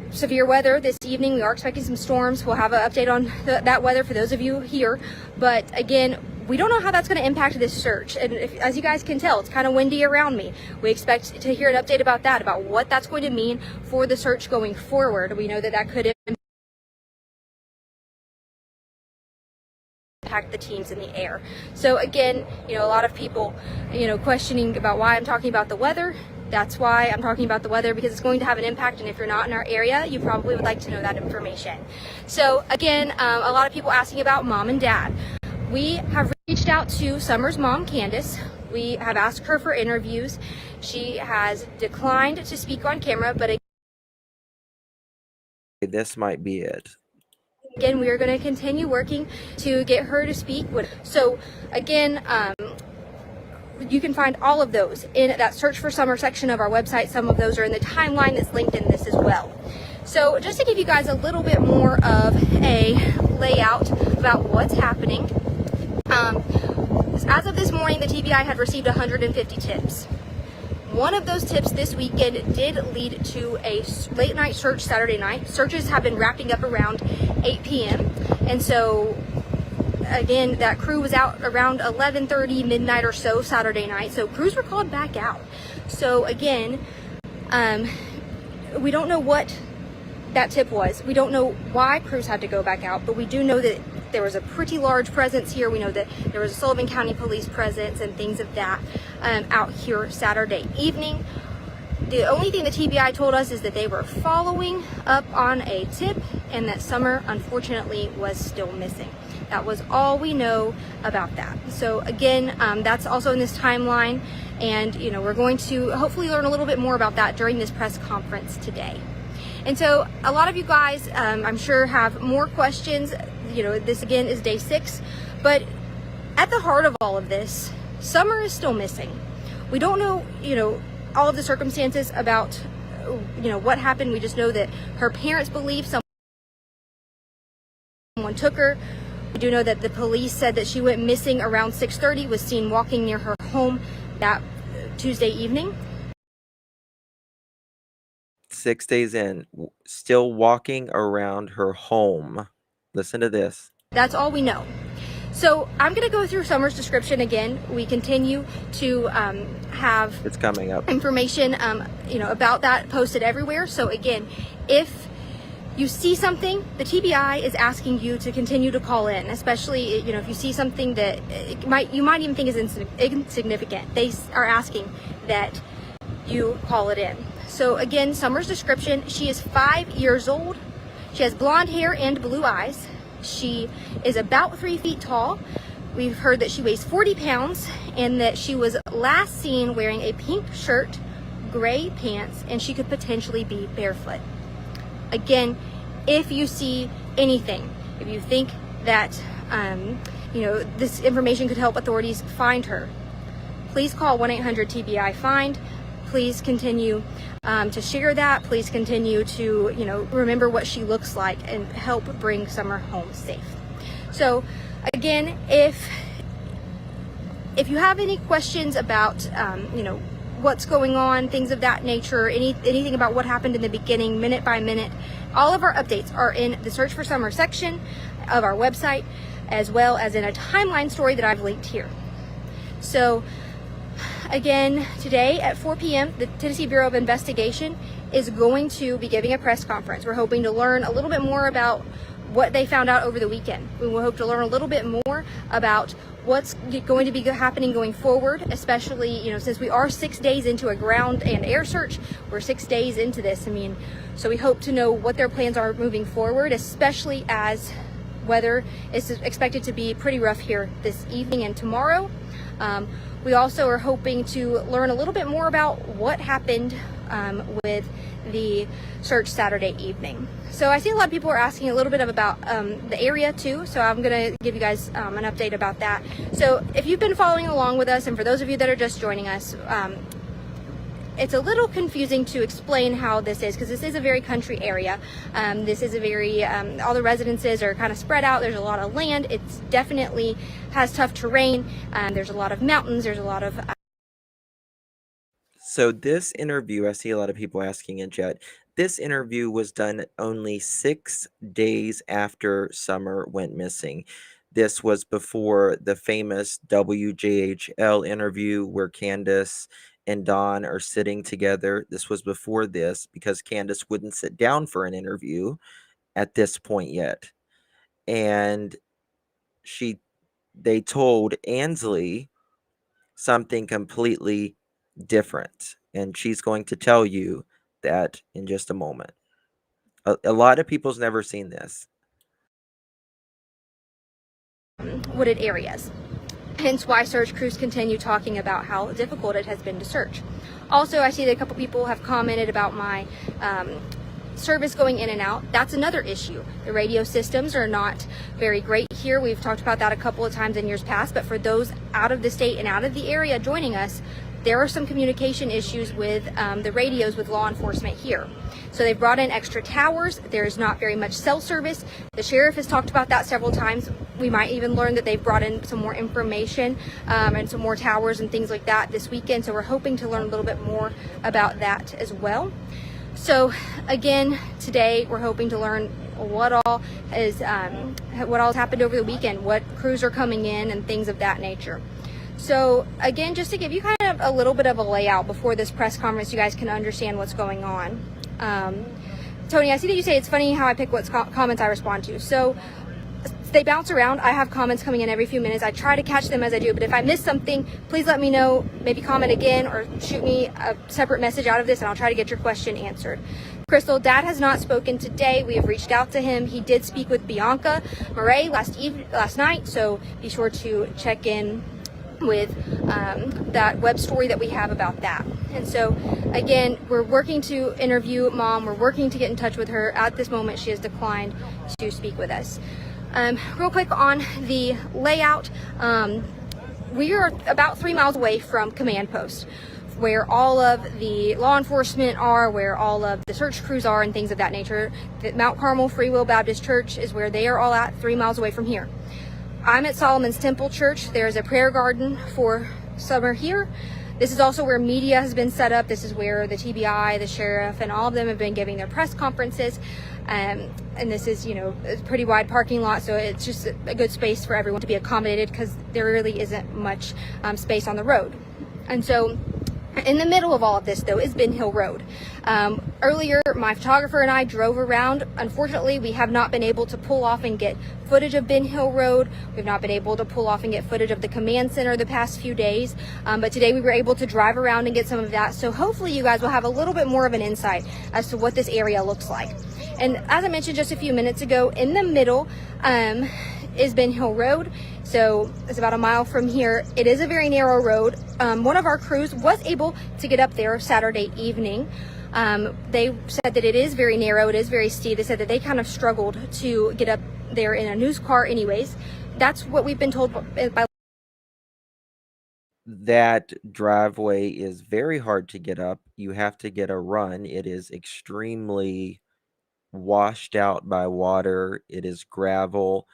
severe weather this evening. We are expecting some storms. We'll have an update on that weather for those of you here. But again, we don't know how that's going to impact this search. And as you guys can tell, it's kind of windy around me. We expect to hear an update about that, about what that's going to mean for the search going forward. We know that that could impact the teams in the air. So again, a lot of people, questioning about why I'm talking about the weather. That's why I'm talking about the weather, because it's going to have an impact, and if you're not in our area, you probably would like to know that information. So again, a lot of people asking about mom and dad. We have reached out to Summer's mom, Candace. We have asked her for interviews. She has declined to speak on camera, but This might be it. Again, we are going to continue working to get her to speak. So again, you can find all of those in that search for summer section of our website. Some of those are in the timeline that's linked in this as well. So just to give you guys a little bit more of a layout about what's happening. As of this morning, the TBI had received 150 tips. One of those tips this weekend did lead to a late night search Saturday night. Searches have been wrapping up around 8 p.m. And so again, that crew was out around 11:30, midnight or so Saturday night. So crews were called back out. So again, we don't know what that tip was. We don't know why crews had to go back out, but we do know that there was a pretty large presence here. We know that there was a Sullivan County Police presence and things of that out here Saturday evening. The only thing the TBI told us is that they were following up on a tip and that Summer unfortunately was still missing. That was all we know about that. So again, that's also in this timeline, and we're going to hopefully learn a little bit more about that during this press conference today. And so a lot of you guys, I'm sure, have more questions. This again is day 6, but at the heart of all of this, Summer is still missing. We don't know, all of the circumstances about, what happened. We just know that her parents believe someone took her. We do know that the police said that she went missing around 6:30, was seen walking near her home that Tuesday evening. 6 days in, still walking around her home. Listen to this. That's all we know. So I'm going to go through Summer's description again. We continue to have It's coming up. information, about that posted everywhere. So again, if you see something, the TBI is asking you to continue to call in, especially, if you see something that you might even think is insignificant. They are asking that you call it in. So again, Summer's description: she is 5 years old. She has blonde hair and blue eyes. She is about 3 feet tall. We've heard that she weighs 40 pounds and that she was last seen wearing a pink shirt, gray pants, and she could potentially be barefoot. Again, if you see anything, if you think that, this information could help authorities find her, please call 1-800-TBI-FIND. Please continue to share that. Please continue to, remember what she looks like and help bring Summer home safe. So again, if you have any questions about, what's going on, things of that nature, anything about what happened in the beginning, minute by minute, all of our updates are in the Search for Summer section of our website, as well as in a timeline story that I've linked here. So again, today at 4 p.m., the Tennessee Bureau of Investigation is going to be giving a press conference. We're hoping to learn a little bit more about what they found out over the weekend. We will hope to learn a little bit more about what's going to be happening going forward, especially, since we are 6 days into a ground and air search. We're 6 days into this. So we hope to know what their plans are moving forward, especially as weather is expected to be pretty rough here this evening and tomorrow. We also are hoping to learn a little bit more about what happened with the search Saturday evening. So I see a lot of people are asking a little bit about the area too, so I'm going to give you guys an update about that. So if you've been following along with us, and for those of you that are just joining us, it's a little confusing to explain how this is, because this is a very country area. This is a very, all the residences are kind of spread out. There's a lot of land. It's definitely has tough terrain. There's a lot of mountains. There's a lot of... So this interview, I see a lot of people asking in chat, this interview was done only 6 days after Summer went missing. This was before the famous WJHL interview where Candace and Dawn are sitting together. This was before this, because Candace wouldn't sit down for an interview at this point yet. And they told Ansley something completely different. And she's going to tell you that in just a moment. A lot of people's never seen this. wooded areas. Hence why search crews continue talking about how difficult it has been to search. Also, I see that a couple people have commented about my service going in and out, that's another issue. The radio systems are not very great here. We've talked about that a couple of times in years past, but for those out of the state and out of the area joining us, there are some communication issues with the radios with law enforcement here. So they've brought in extra towers. There's not very much cell service. The sheriff has talked about that several times. We might even learn that they've brought in some more information and some more towers and things like that this weekend. So we're hoping to learn a little bit more about that as well. So again, today we're hoping to learn what all has happened over the weekend, what crews are coming in and things of that nature. So again, just to give you kind of a little bit of a layout before this press conference, you guys can understand what's going on. Tony, I see that you say it's funny how I pick what comments I respond to. So they bounce around. I have comments coming in every few minutes. I try to catch them as I do, but if I miss something, please let me know, maybe comment again or shoot me a separate message out of this and I'll try to get your question answered. Crystal, Dad has not spoken today. We have reached out to him. He did speak with Bianca Murray last night, so be sure to check in with that web story that we have about that. And so again, we're working to interview Mom. We're working to get in touch with her. At this moment, she has declined to speak with us. Real quick on the layout, we are about 3 miles away from Command Post, where all of the law enforcement are, where all of the search crews are and things of that nature. The Mount Carmel Free Will Baptist Church is where they are all at, 3 miles away from here. I'm at Solomon's Temple Church. There's a prayer garden for summer here. This is also where media has been set up. This is where the TBI, the sheriff, and all of them have been giving their press conferences. And this is, a pretty wide parking lot, so it's just a good space for everyone to be accommodated because there really isn't much space on the road. And so in the middle of all of this, though, is Ben Hill Road. Earlier, my photographer and I drove around. Unfortunately, we have not been able to pull off and get footage of Ben Hill Road. We've not been able to pull off and get footage of the command center the past few days. But today we were able to drive around and get some of that. So hopefully you guys will have a little bit more of an insight as to what this area looks like. And as I mentioned just a few minutes ago, in the middle is Ben Hill Road. So it's about a mile from here. It is a very narrow road. One of our crews was able to get up there Saturday evening. They said that it is very narrow, it is very steep. They said that they kind of struggled to get up there in a news car anyways. That's what we've been told by. That driveway is very hard to get up. You have to get a run. It is extremely washed out by water. It is gravel.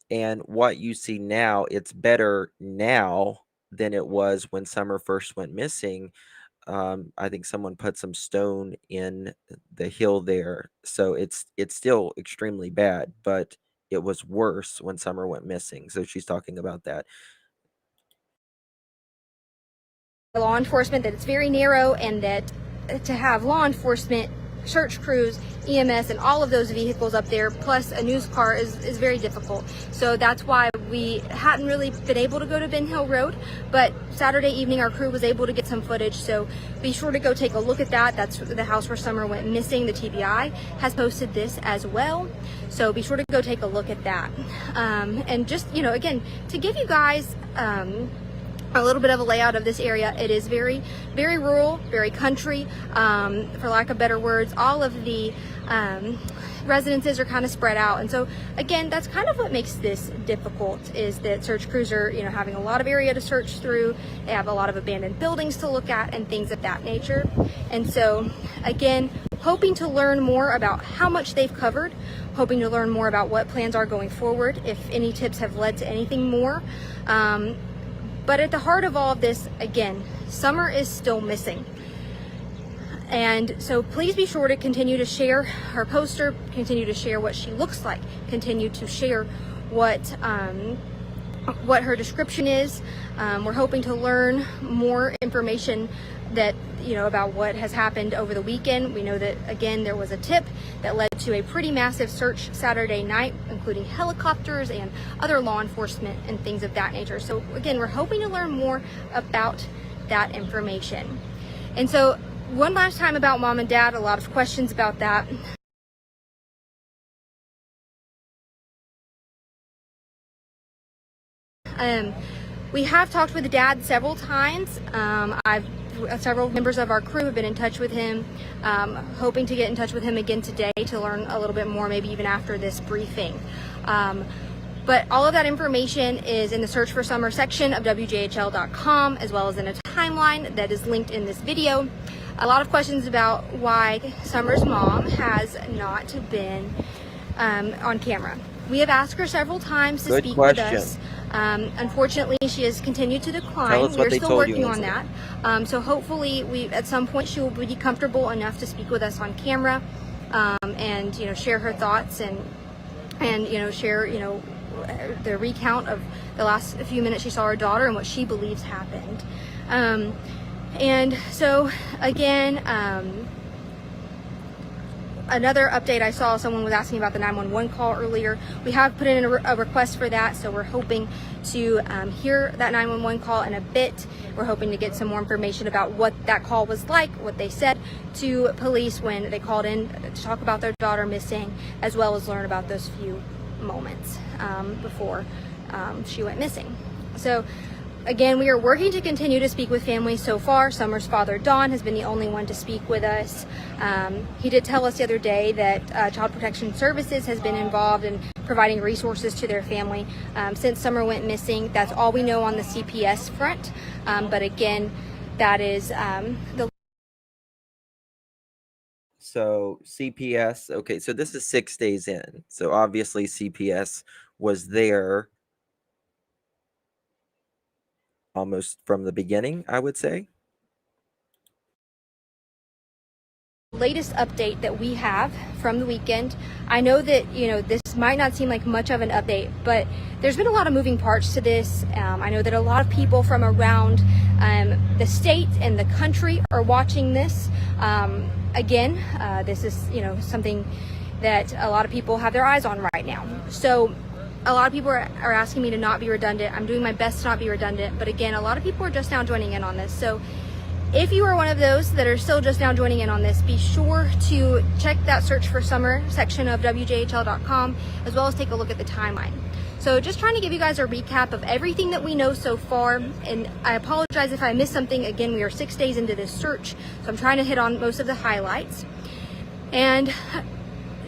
And what you see now, it's better now than it was when Summer first went missing. I think someone put some stone in the hill there. So it's still extremely bad, but it was worse when Summer went missing. So she's talking about that. Law enforcement, that it's very narrow, and that to have law enforcement, search crews, EMS, and all of those vehicles up there, plus a news car, is very difficult. So that's why we hadn't really been able to go to Ben Hill Road, but Saturday evening our crew was able to get some footage, so be sure to go take a look at that. That's the house where Summer went missing. The TBI has posted this as well, so be sure to go take a look at that. And just, again, to give you guys a little bit of a layout of this area. It is very, very rural, very country, for lack of better words. All of the residences are kind of spread out, and so again, that's kind of what makes this difficult, is that search crews are having a lot of area to search through. They have a lot of abandoned buildings to look at and things of that nature. And so again, hoping to learn more about how much they've covered, hoping to learn more about what plans are going forward, if any tips have led to anything more. But at the heart of all of this, again, Summer is still missing. And so please be sure to continue to share her poster, continue to share what she looks like, continue to share what her description is. We're hoping to learn more information that about what has happened over the weekend. We know that, again, there was a tip that led to a pretty massive search Saturday night, including helicopters and other law enforcement and things of that nature. So again, we're hoping to learn more about that information. And so one last time about Mom and Dad, a lot of questions about that. We have talked with Dad several times. I've several members of our crew have been in touch with him, hoping to get in touch with him again today to learn a little bit more, maybe even after this briefing. But all of that information is in the Search for Summer section of WJHL.com, as well as in a timeline that is linked in this video. A lot of questions about why Summer's mom has not been on camera. We have asked her several times to speak with us. Unfortunately, she has continued to decline. We're still working on that. So hopefully, at some point, she will be comfortable enough to speak with us on camera, and share her thoughts and share the recount of the last few minutes she saw her daughter and what she believes happened. And so again, another update I saw, someone was asking about the 911 call earlier. We have put in a request for that, so we're hoping to hear that 911 call in a bit. We're hoping to get some more information about what that call was like, what they said to police when they called in to talk about their daughter missing, as well as learn about those few moments before she went missing. So again, we are working to continue to speak with families. So far, Summer's father, Don, has been the only one to speak with us. He did tell us the other day that Child Protection Services has been involved in providing resources to their family since Summer went missing. That's all we know on the CPS front. But again, that is the... So CPS, okay, so this is 6 days in. So obviously CPS was there almost from the beginning, I would say. Latest update that we have from the weekend. I know that this might not seem like much of an update, but there's been a lot of moving parts to this. I know that a lot of people from around the state and the country are watching this. Again, this is something that a lot of people have their eyes on right now. So a lot of people are asking me to not be redundant. I'm doing my best to not be redundant, but again, a lot of people are just now joining in on this. So if you are one of those that are still just now joining in on this, be sure to check that Search for Summer section of WJHL.com, as well as take a look at the timeline. So just trying to give you guys a recap of everything that we know so far, and I apologize if I missed something. Again, we are 6 days into this search, so I'm trying to hit on most of the highlights. And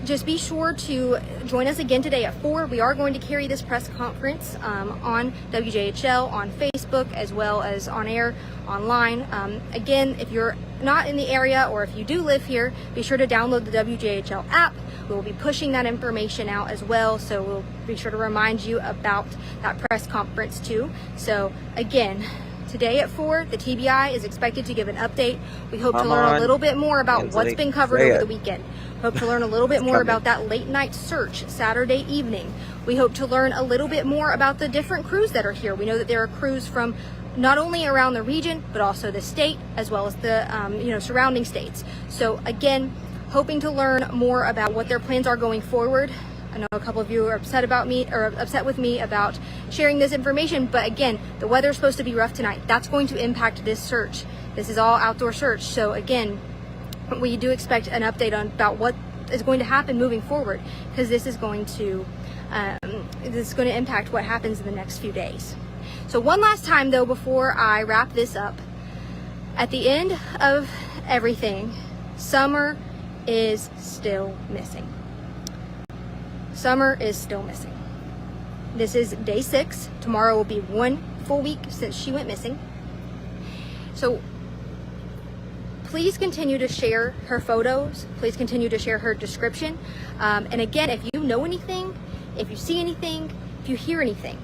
just be sure to join us again today at 4. We are going to carry this press conference on WJHL, on Facebook, as well as on air, online. Again, if you're not in the area, or if you do live here, be sure to download the WJHL app. We will be pushing that information out as well, so we'll be sure to remind you about that press conference too. So again, today at 4, the TBI is expected to give an update. We hope to learn a little bit more about what's been covered over the weekend. Hope to learn a little bit more about that late night search Saturday evening. We hope to learn a little bit more about the different crews that are here. We know that there are crews from not only around the region, but also the state, as well as the surrounding states. So again, hoping to learn more about what their plans are going forward. I know a couple of you are upset with me about sharing this information, but again, the weather's supposed to be rough tonight. That's going to impact this search. This is all outdoor search. So again, we do expect an update about what is going to happen moving forward, because this is going to impact what happens in the next few days. So one last time though, before I wrap this up, at the end of everything, Summer is still missing. Summer is still missing. This is day 6. Tomorrow will be 1 full week since she went missing. So please continue to share her photos. Please continue to share her description. And again, if you know anything, if you see anything, if you hear anything,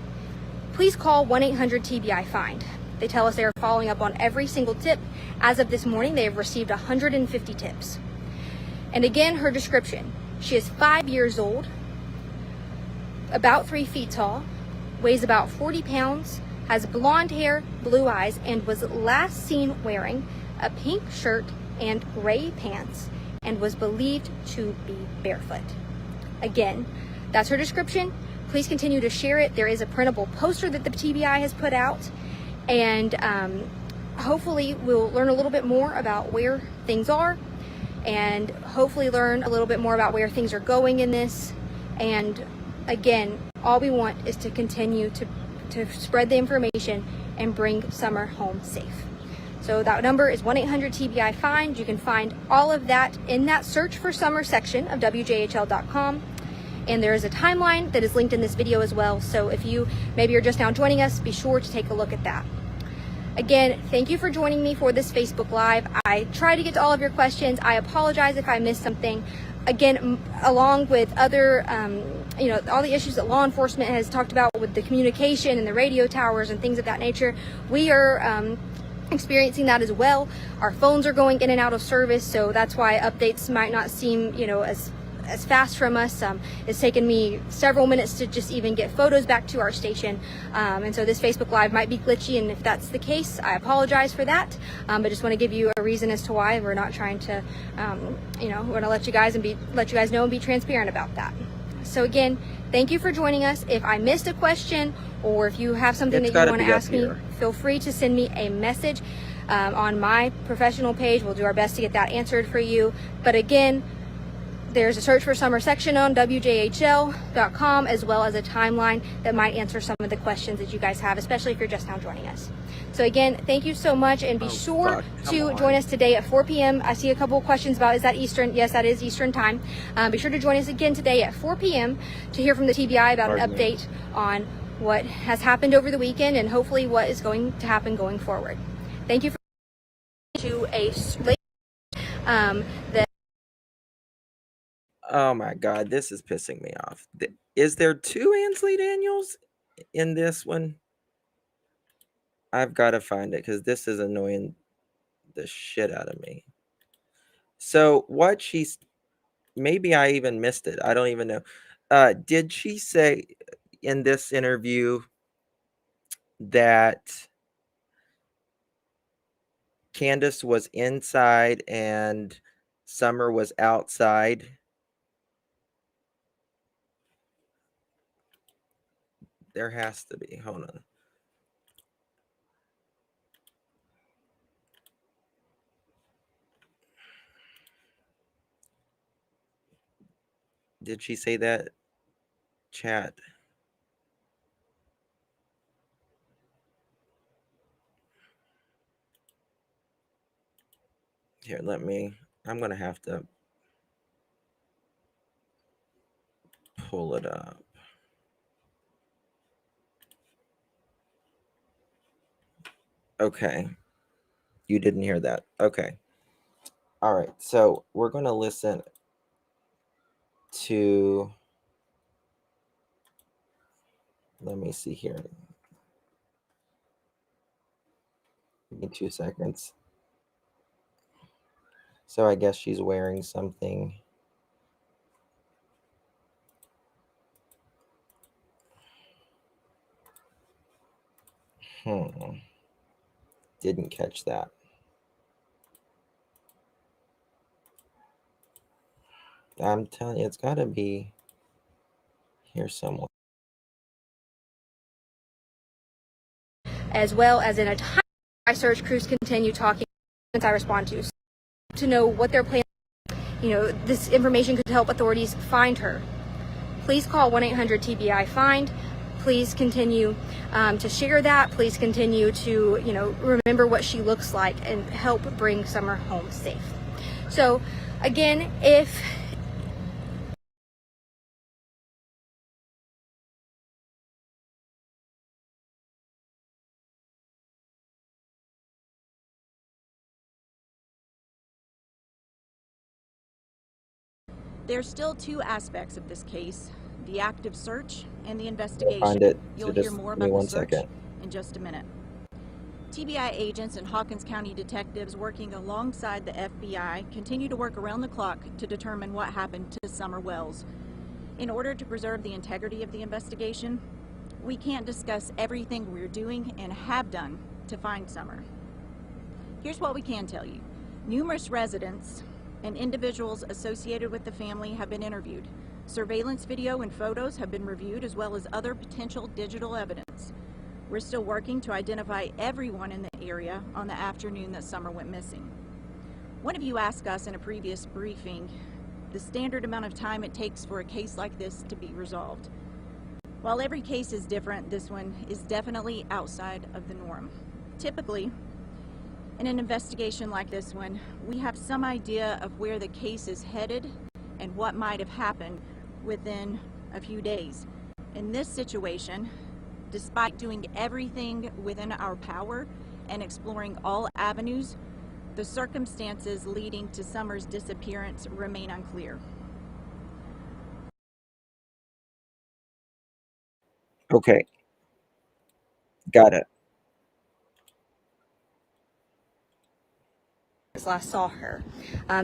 please call 1-800-TBI-FIND. They tell us they are following up on every single tip. As of this morning, they have received 150 tips. And again, her description. She is 5 years old, about 3 feet tall, weighs about 40 pounds, has blonde hair, blue eyes, and was last seen wearing a pink shirt and gray pants, and was believed to be barefoot. Again, that's her description. Please continue to share it. There is a printable poster that the TBI has put out, and hopefully we'll learn a little bit more about where things are, and hopefully learn a little bit more about where things are going in this. And again, all we want is to continue to spread the information and bring Summer home safe. So that number is 1-800-TBI-FIND. You can find all of that in that search for summer section of WJHL.com. And there is a timeline that is linked in this video as well. So if you maybe are just now joining us, be sure to take a look at that. Again, thank you for joining me for this Facebook Live. I tried to get to all of your questions. I apologize if I missed something. Again, along with other, all the issues that law enforcement has talked about with the communication and the radio towers and things of that nature, we are experiencing that as well. Our phones are going in and out of service, so that's why updates might not seem, as fast from us. It's taken me several minutes to just even get photos back to our station, and so this Facebook Live might be glitchy, and if that's the case, I apologize for that, but just want to give you a reason as to why we're not trying to we're going to let you guys know and be transparent about that. So again, thank you for joining us. If I missed a question, or if you have something that you want to ask me, feel free to send me a message on my professional page. We'll do our best to get that answered for you. But again, there's a search for summer section on WJHL.com, as well as a timeline that might answer some of the questions that you guys have, especially if you're just now joining us. So again, thank you so much, and be sure to join us today at 4 p.m. I see a couple of questions about, is that Eastern? Yes, that is Eastern time. Be sure to join us again today at 4 p.m. to hear from the TBI about an update on what has happened over the weekend and hopefully what is going to happen going forward. Thank you for to a that. Oh my God, this is pissing me off. Is there two Ansley Daniels in this one? I've got to find it because this is annoying the shit out of me. So what maybe I even missed it. I don't even know. Did she say in this interview that Candace was inside and Summer was outside? There has to be. Hold on. Did she say that? Chat. Here, I'm going to have to pull it up. Okay. You didn't hear that. Okay. All right. So we're going to listen to, let me see here. Give me 2 seconds. So I guess she's wearing something. Didn't catch that. I'm telling you, it's got to be here somewhere. As well as in a time, my search crews continue talking since I respond to know what their plan. This information could help authorities find her. Please call 1-800-TBI-FIND. Please continue to share that. Please continue to remember what she looks like and help bring Summer home safe. So again, if There's still two aspects of this case, the active search and the investigation. Find it. You'll hear more about the search in just a minute. TBI agents and Hawkins County detectives working alongside the FBI continue to work around the clock to determine what happened to Summer Wells. In order to preserve the integrity of the investigation, we can't discuss everything we're doing and have done to find Summer. Here's what we can tell you. Numerous residents and individuals associated with the family have been interviewed. Surveillance video and photos have been reviewed, as well as other potential digital evidence. We're still working to identify everyone in the area on the afternoon that Summer went missing. One of you asked us in a previous briefing the standard amount of time it takes for a case like this to be resolved. While every case is different, this one is definitely outside of the norm. Typically, In an investigation like this one, we have some idea of where the case is headed and what might have happened within a few days. In this situation, despite doing everything within our power and exploring all avenues, the circumstances leading to Summer's disappearance remain unclear. Okay, got it. Last saw her.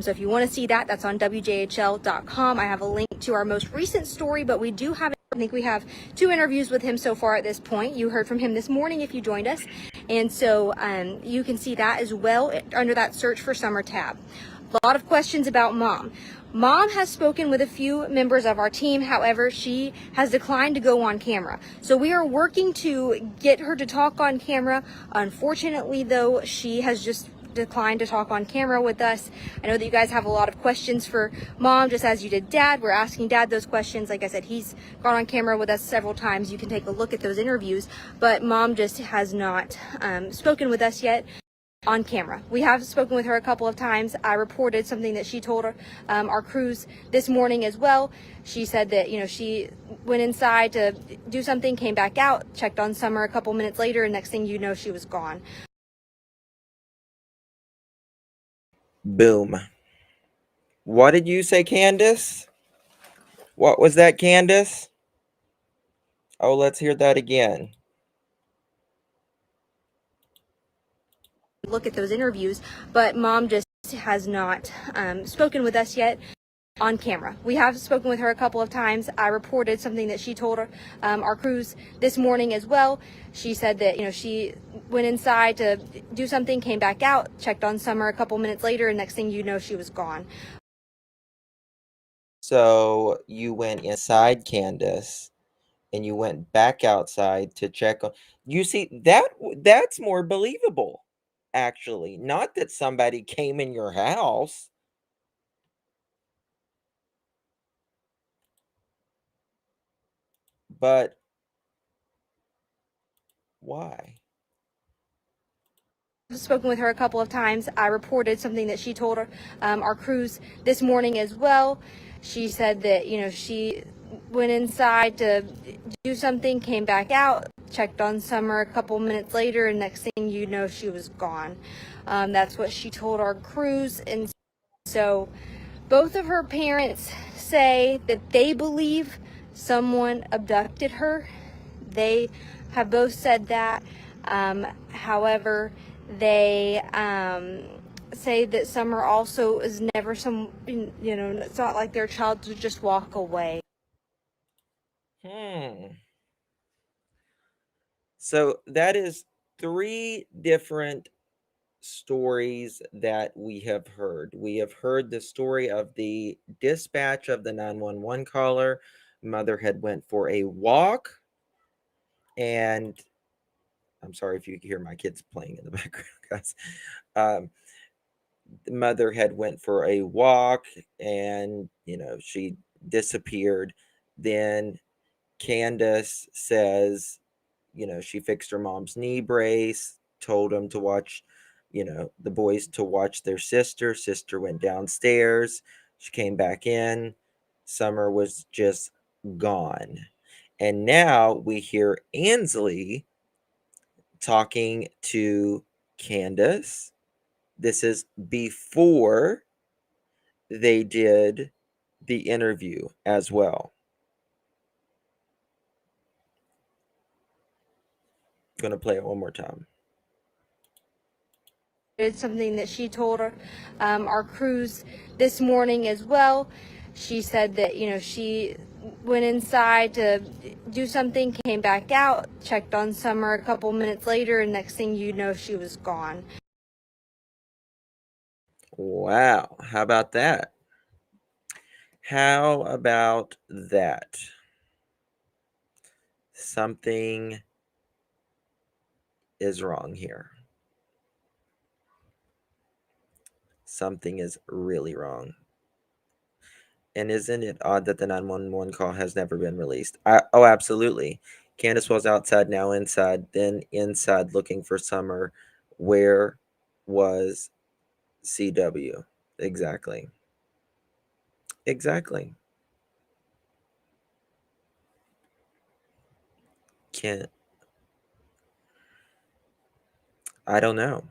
So if you want to see that, that's on WJHL.com. I have a link to our most recent story, but we do have, I think we have 2 interviews with him so far at this point. You heard from him this morning if you joined us. And so you can see that as well under that search for Summer tab. A lot of questions about Mom. Mom has spoken with a few members of our team. However, she has declined to go on camera. So we are working to get her to talk on camera. Unfortunately, though, she has just declined to talk on camera with us. I know that you guys have a lot of questions for Mom, just as you did Dad. We're asking Dad those questions. Like I said, he's gone on camera with us several times. You can take a look at those interviews, but Mom just has not spoken with us yet on camera. We have spoken with her a couple of times. I reported something that she told our crews this morning as well. She said that, you know, she went inside to do something, came back out, checked on Summer a couple minutes later, and next thing you know, she was gone. Boom. What did you say, Candace? What was that, Candace? Oh, let's hear that again. Look at those interviews, but Mom just has not spoken with us yet on camera. We have spoken with her a couple of times. I reported something that she told our crews this morning as well. She said that, you know, she went inside to do something, came back out, checked on Summer a couple minutes later, and next thing you know, she was gone. So you went inside, Candace, and you went back outside to check on. You see, that's more believable, actually. Not that somebody came in your house. But why? I've spoken with her a couple of times. I reported something that she told our crews this morning as well. She said that, you know, she went inside to do something, came back out, checked on Summer a couple minutes later, and next thing you know, she was gone. That's what she told our crews. And so both of her parents say that they believe someone abducted her. They have both said that. However, they say that Summer also is never it's not like their child to just walk away. So that is 3 different stories that we have heard. We have heard the story of the dispatch of the 911 caller. Mother had went for a walk, and I'm sorry if you hear my kids playing in the background, guys. The mother had went for a walk, and you know, she disappeared. Then Candace says, you know, she fixed her mom's knee brace, told them to watch, you know, the boys to watch their sister. Sister went downstairs. She came back in. Summer was just gone. And now we hear Ansley talking to Candace. This is before they did the interview as well. I'm going to play it one more time. It's something that she told our crews this morning as well. She said that, you know, she went inside to do something, came back out, checked on Summer a couple minutes later, and next thing you know, she was gone. Wow. How about that? How about that? Something is wrong here. Something is really wrong. And isn't it odd that the 911 call has never been released? Oh, absolutely. Candace was outside, now inside, then inside looking for Summer. Where was CW. Exactly. Exactly. Can't. I don't know.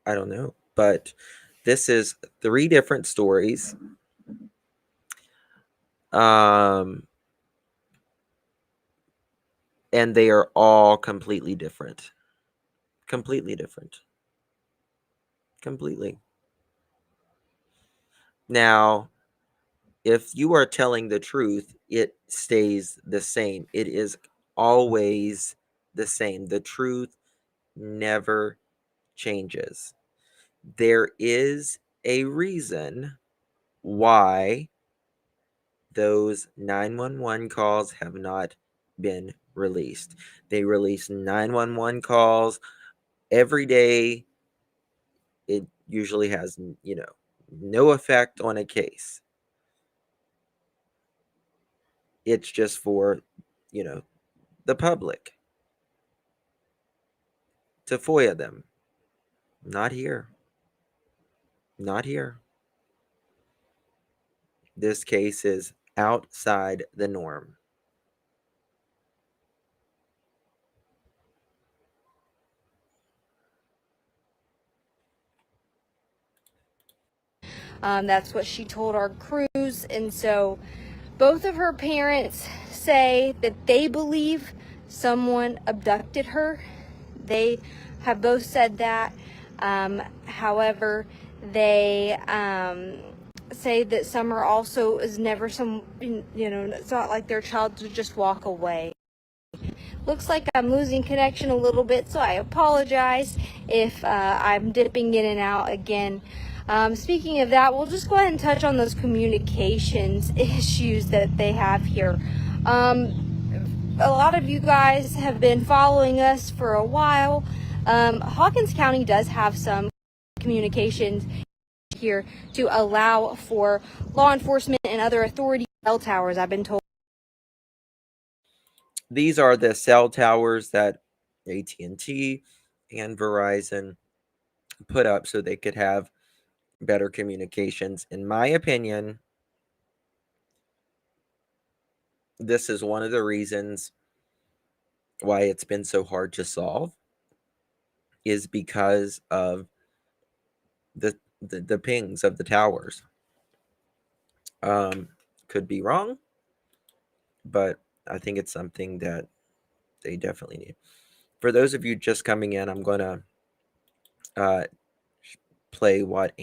I don't know. But this is 3 different stories. And they are all completely different. Completely different. Completely. Now, if you are telling the truth, it stays the same. It is always the same. The truth never changes. There is a reason why those 911 calls have not been released. They release 911 calls every day. It usually has, no effect on a case. It's just for, the public to FOIA them. Not here. Not here. This case is outside the norm. That's what she told our crews. And so both of her parents say that they believe someone abducted her. They have both said that. However, they say that Summer also is never it's not like their child to just walk away. Looks like I'm losing connection a little bit, so I apologize if I'm dipping in and out again. Speaking of that, we'll just go ahead and touch on those communications issues that they have here. A lot of you guys have been following us for a while. Hawkins County does have some communications here to allow for law enforcement and other authority cell towers, I've been told. These are the cell towers that AT&T and Verizon put up so they could have better communications. In my opinion, this is one of the reasons why it's been so hard to solve, is because of the pings of the towers. Could be wrong, but I think it's something that they definitely need. For those of you just coming in, I'm going to play what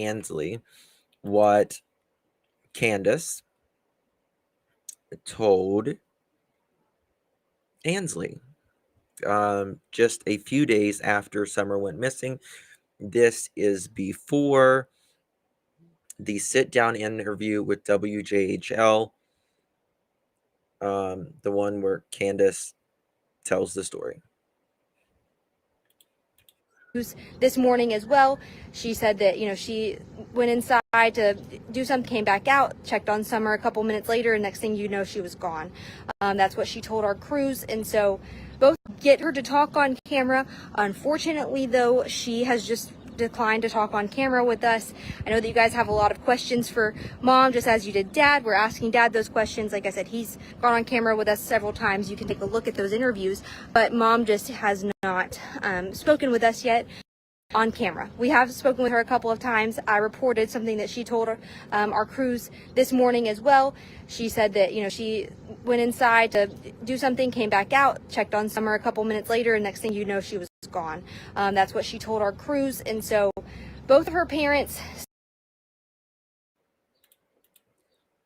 Candace told Ansley just a few days after Summer went missing. This is before the sit-down interview with WJHL, the one where Candace tells the story. This morning as well, she said that she went inside to do something, came back out, checked on Summer a couple minutes later, and next thing you know, she was gone. That's what she told our crews. And so both get her to talk on camera. Unfortunately, though, she has just declined to talk on camera with us. I know that you guys have a lot of questions for Mom, just as you did Dad. We're asking Dad those questions. Like I said, he's gone on camera with us several times. You can take a look at those interviews, but Mom just has not spoken with us yet on camera. We have spoken with her a couple of times. I reported something that she told our crews this morning as well. She said that she went inside to do something, came back out, checked on Summer a couple minutes later, and next thing you know, she was gone. That's what she told our crews. And so both of her parents.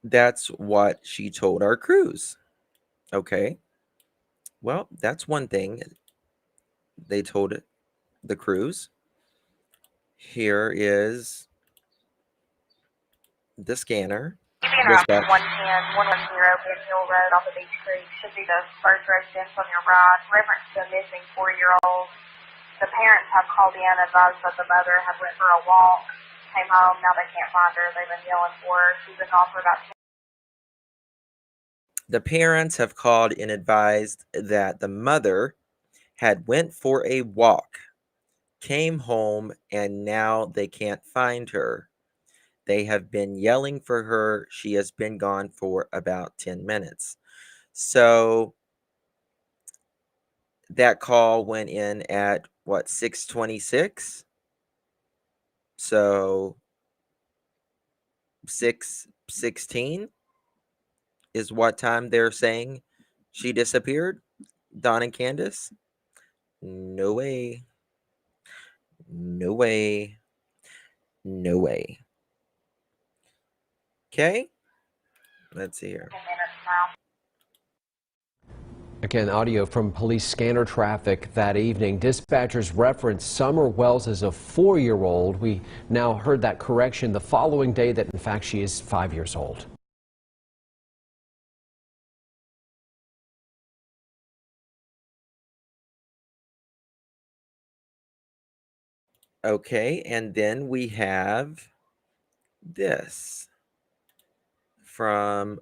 That's what she told our crews. Okay. Well, that's one thing they told the crews. Here is the scanner. Around 110, 110 Ben Hill Road off of Beach Creek should be the first residence on your right. Reference to a missing 4-year-old. The parents have called in, advised that the mother had went for a walk, came home, now they can't find her. They've been yelling for her. She's been gone for about 10. The parents have called and advised that the mother had went for a walk, came home, and now they can't find her. They have been yelling for her. She has been gone for about 10 minutes. So that call went in at what, 6:26? So 6:16 is what time they're saying she disappeared, Don and Candace? No way. No way. No way. Okay. Let's see here. 10 minutes now. Again, audio from police scanner traffic that evening. Dispatchers referenced Summer Wells as a 4-year-old. We now heard that correction the following day that in fact she is 5 years old. Okay, and then we have this from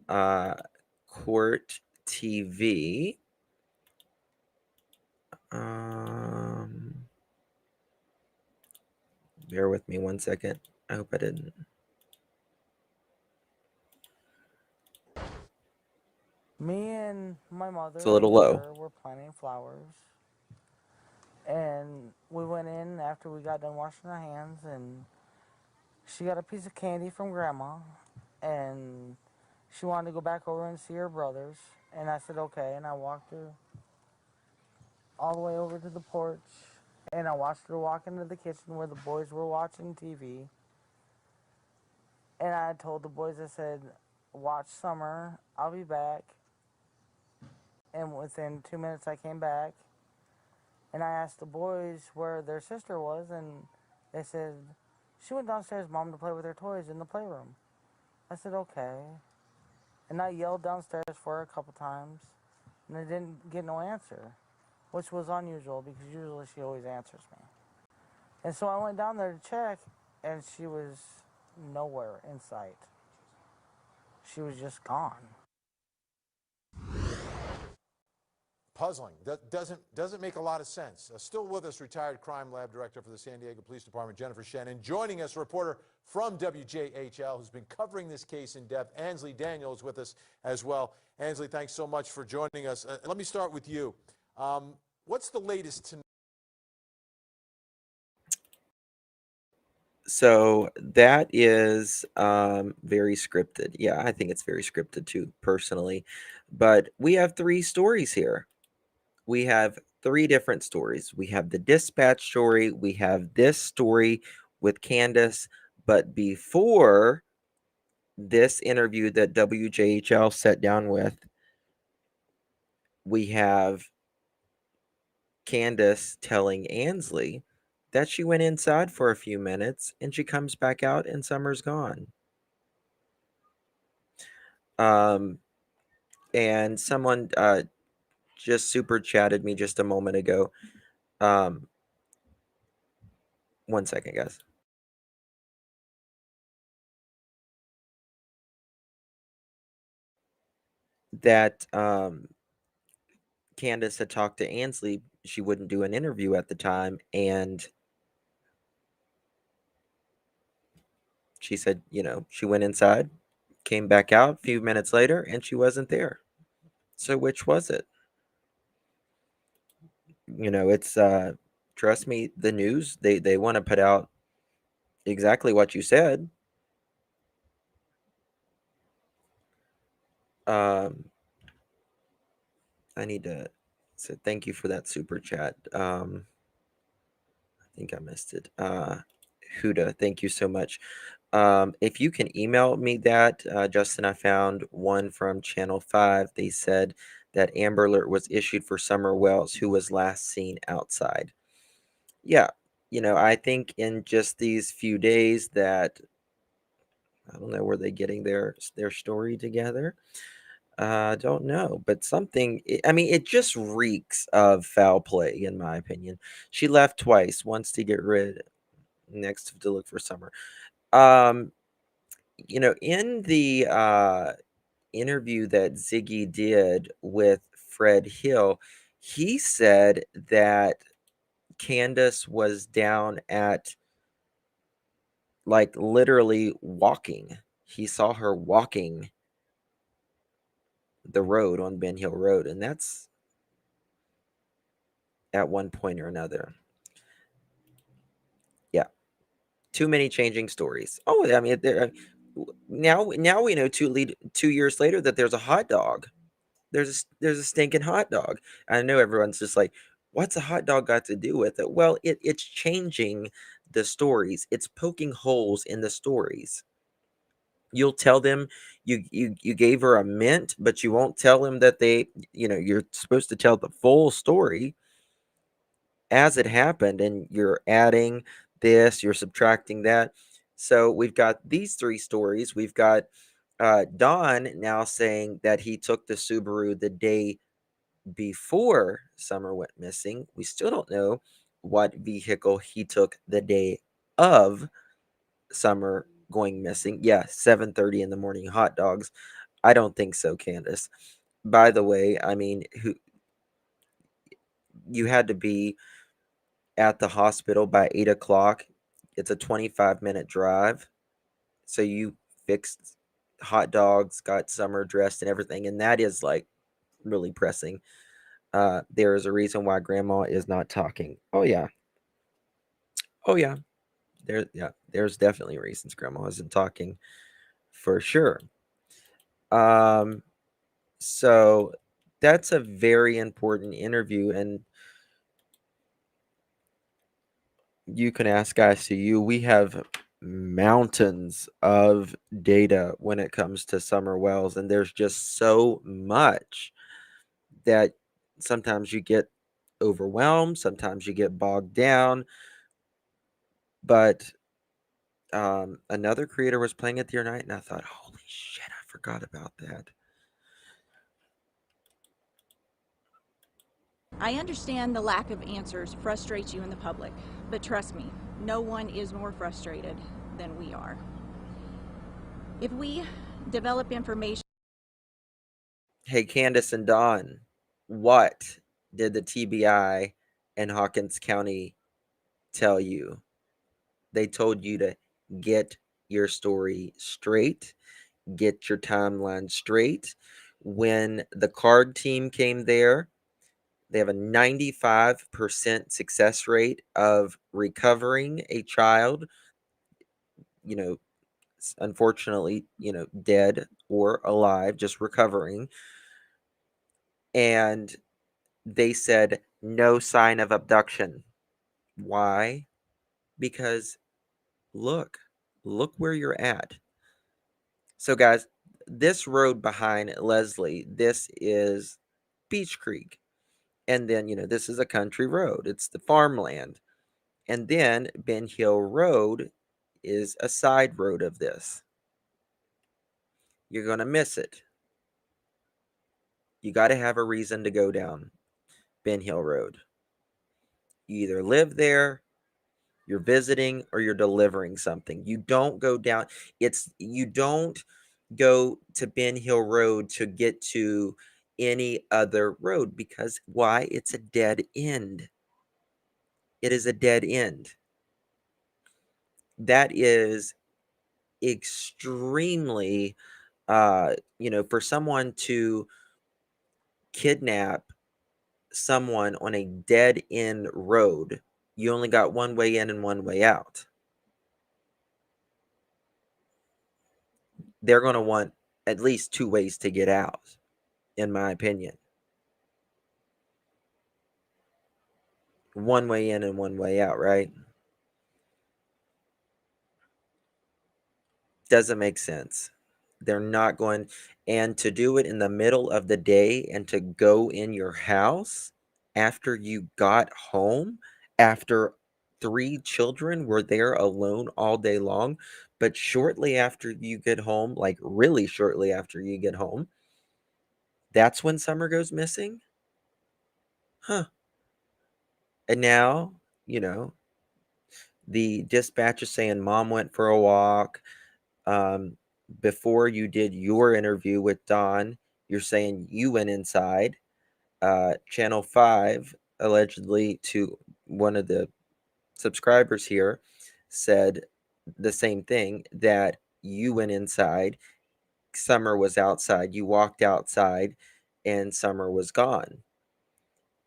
Court TV. Bear with me 1 second. I hope I didn't. Me and my mother It's a little and low. her were planting flowers. And we went in after we got done washing our hands, and she got a piece of candy from Grandma, and she wanted to go back over and see her brothers. And I said, okay, and I walked her all the way over to the porch, and I watched her walk into the kitchen where the boys were watching TV. And I told the boys, I said, watch Summer, I'll be back. And within 2 minutes I came back, and I asked the boys where their sister was, and they said, she went downstairs, Mom, to play with her toys in the playroom. I said, okay. And I yelled downstairs for her a couple times, and I didn't get no answer, which was unusual because usually she always answers me. And so I went down there to check, and she was nowhere in sight. She was just gone. Puzzling. Doesn't make a lot of sense. Still with us, retired crime lab director for the San Diego Police Department, Jennifer Shannon. Joining us, reporter from WJHL who's been covering this case in depth. Ansley Daniel is with us as well. Ansley, thanks so much for joining us. Let me start with you. What's the latest tonight? So that is very scripted. Yeah, I think it's very scripted too, personally. But we have 3 stories here. We have 3 different stories. We have the dispatch story. We have this story with Candace. But before this interview that WJHL sat down with, we have Candace telling Ansley that she went inside for a few minutes and she comes back out and Summer's gone. And someone just super chatted me just a moment ago. 1 second, guys. That Candace had talked to Ansley. She wouldn't do an interview at the time, and she said, she went inside, came back out a few minutes later, and she wasn't there. So which was it? It's trust me, the news, they want to put out exactly what you said. I need to say thank you for that super chat. I think I missed it. Huda, thank you so much. If you can email me that, Justin, I found one from Channel 5. They said that Amber Alert was issued for Summer Wells, who was last seen outside. Yeah, I think in just these few days that, I don't know, were they getting their story together? I don't know, but something, it just reeks of foul play, in my opinion. She left twice, once to get rid, next to look for Summer. In the interview that Ziggy did with Fred Hill, he said that Candace was down at, like, literally walking. He saw her walking the road on Ben Hill Road, and that's at one point or another. Yeah. Too many changing stories. Oh, I mean, now we know 2 years later that there's a hot dog. There's a stinking hot dog. I know everyone's just like, what's a hot dog got to do with it? Well, it's changing the stories. It's poking holes in the stories. You'll tell them you gave her a mint, but you won't tell them that you're supposed to tell the full story as it happened, and you're adding this, you're subtracting that. So we've got these 3 stories. We've got Don now saying that he took the Subaru the day before Summer went missing. We still don't know what vehicle he took the day of Summer going missing. Yeah, 7:30 in the morning hot dogs. I don't think so, Candace. By the way, I mean, you had to be at the hospital by 8 o'clock. It's a 25-minute drive. So you fixed hot dogs, got Summer dressed and everything, and that is, like, really pressing. There is a reason why Grandma is not talking. Oh yeah. Oh yeah. There's definitely reasons Grandma isn't talking, for sure. So that's a very important interview, and you can ask ICU. We have mountains of data when it comes to Summer Wells, and there's just so much that sometimes you get overwhelmed, sometimes you get bogged down. But another creator was playing it the other night, and I thought, holy shit, I forgot about that. I understand the lack of answers frustrates you in the public, but trust me, no one is more frustrated than we are. If we develop information. Hey, Candace and Don, what did the TBI in Hawkins County tell you? They told you to get your story straight, get your timeline straight. When the card team came there, they have a 95% success rate of recovering a child, unfortunately, dead or alive, just recovering. And they said no sign of abduction. Why? Because look where you're at. So, guys, this road behind Leslie, this is Beach Creek. And then, this is a country road. It's the farmland. And then Ben Hill Road is a side road of this. You're going to miss it. You got to have a reason to go down Ben Hill Road. You either live there, you're visiting, or you're delivering something. You don't go down. You don't go to Ben Hill Road to get to any other road, because why? It's a dead end. It is a dead end. That is extremely, for someone to kidnap someone on a dead end road, you only got one way in and one way out. They're going to want at least 2 ways to get out, in my opinion. One way in and one way out, right? Doesn't make sense. They're not going, and to do it in the middle of the day and to go in your house after you got home, after 3 children were there alone all day long, but shortly after you get home, like really shortly after you get home, that's when Summer goes missing? Huh. And now, the dispatcher saying mom went for a walk. Before you did your interview with Don, you're saying you went inside. Channel 5 allegedly to one of the subscribers here said the same thing, that you went inside, Summer was outside, you walked outside, and Summer was gone.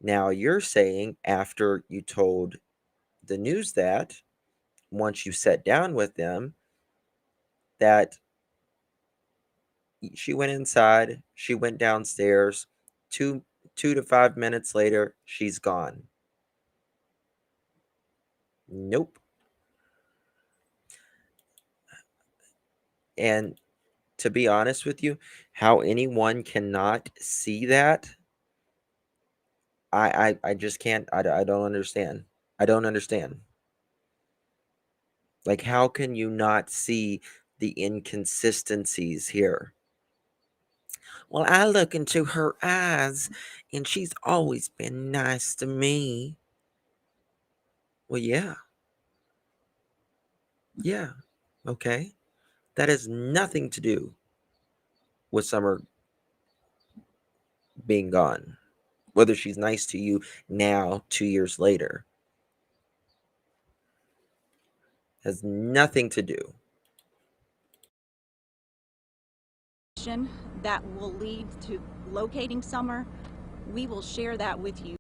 Now you're saying after you told the news that, once you sat down with them, that she went inside, she went downstairs, 2 to 5 minutes later, she's gone. Nope. And to be honest with you, how anyone cannot see that, I just can't. I don't understand. I don't understand. Like, how can you not see the inconsistencies here? Well, I look into her eyes, and she's always been nice to me. Well, yeah. Yeah. Okay. That has nothing to do with Summer being gone. Whether she's nice to you now, 2 years later, has nothing to do. That will lead to locating Summer. We will share that with you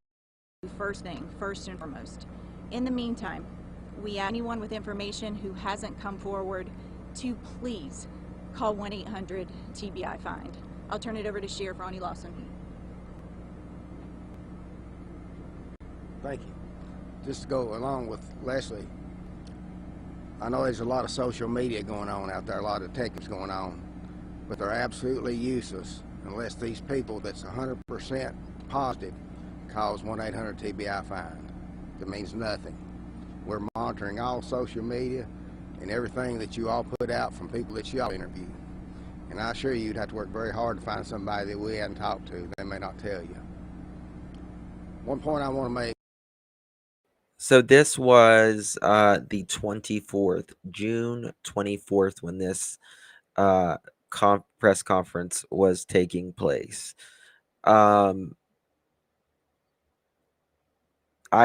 first thing, first and foremost. In the meantime, we ask anyone with information who hasn't come forward to please call 1-800-TBI-FIND. I'll turn it over to Sheriff Ronnie Lawson. Thank you. Just to go along with Leslie, I know there's a lot of social media going on out there, a lot of detectives going on, but they're absolutely useless unless these people that's 100% positive calls 1-800-TBI-FIND. That means nothing. We're monitoring all social media and everything that you all put out from people that you all interview. And I assure you, you'd have to work very hard to find somebody that we hadn't talked to. They may not tell you. One point I want to make. So this was the 24th, June 24th, when this press conference was taking place. I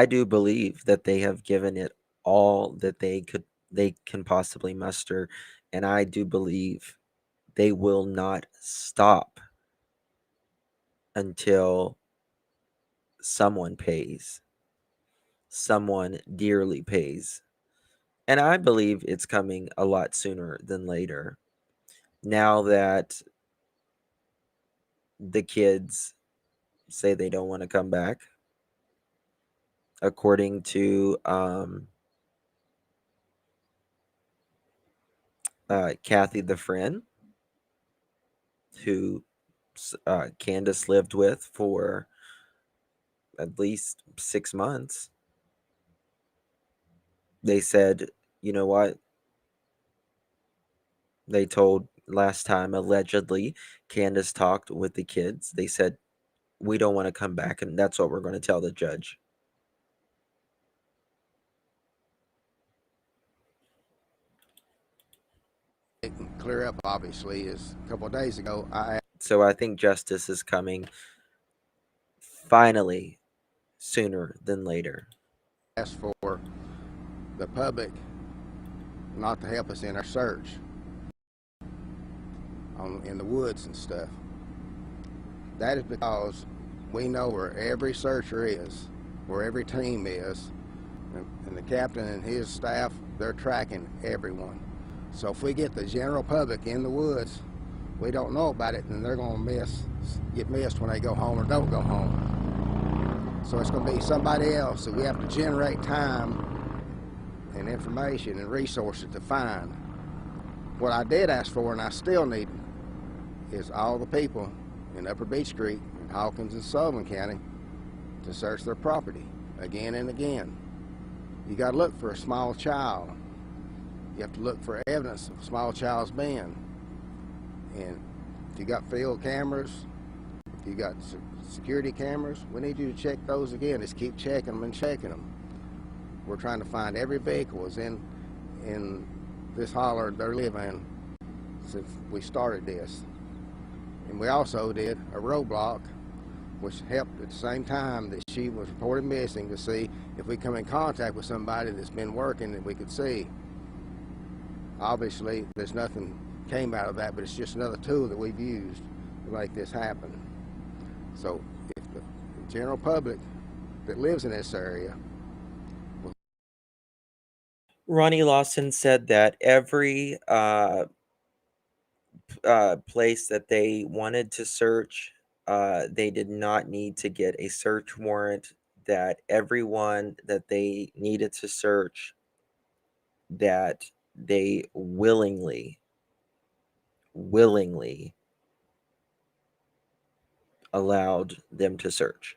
do believe that they have given it all that they can possibly muster, and I do believe they will not stop until someone pays. Someone dearly pays. And I believe it's coming a lot sooner than later. Now that the kids say they don't want to come back, according to Kathy the friend, who Candace lived with for at least 6 months. They said, you know what? They told last time, allegedly, Candace talked with the kids. They said, we don't want to come back, and that's what we're going to tell the judge. It can clear up, obviously, is a couple of days ago, So I think justice is coming finally sooner than later. asked for the public not to help us in our search in the woods and stuff. That is because we know where every searcher is, where every team is, and the captain and his staff, they're tracking everyone. So if we get the general public in the woods, we don't know about it, and they're going to get missed when they go home or don't go home. So it's going to be somebody else that we have to generate time and information and resources to find. What I did ask for, and I still need, is all the people in Upper Beach Creek, in Hawkins and Sullivan County, to search their property again and again. You got to look for a small child. You have to look for evidence of a small child's been. And if you got field cameras, if you got security cameras, we need you to check those again. Just keep checking them and checking them. We're trying to find every vehicle is in this holler they're living since we started this. And we also did a roadblock which helped at the same time that she was reported missing, to see if we come in contact with somebody that's been working that we could see. Obviously, there's nothing came out of that, but it's just another tool that we've used to make this happen. So if the general public that lives in this area. Ronnie Lawson said that every place that they wanted to search, they did not need to get a search warrant, that everyone that they needed to search, that they willingly allowed them to search.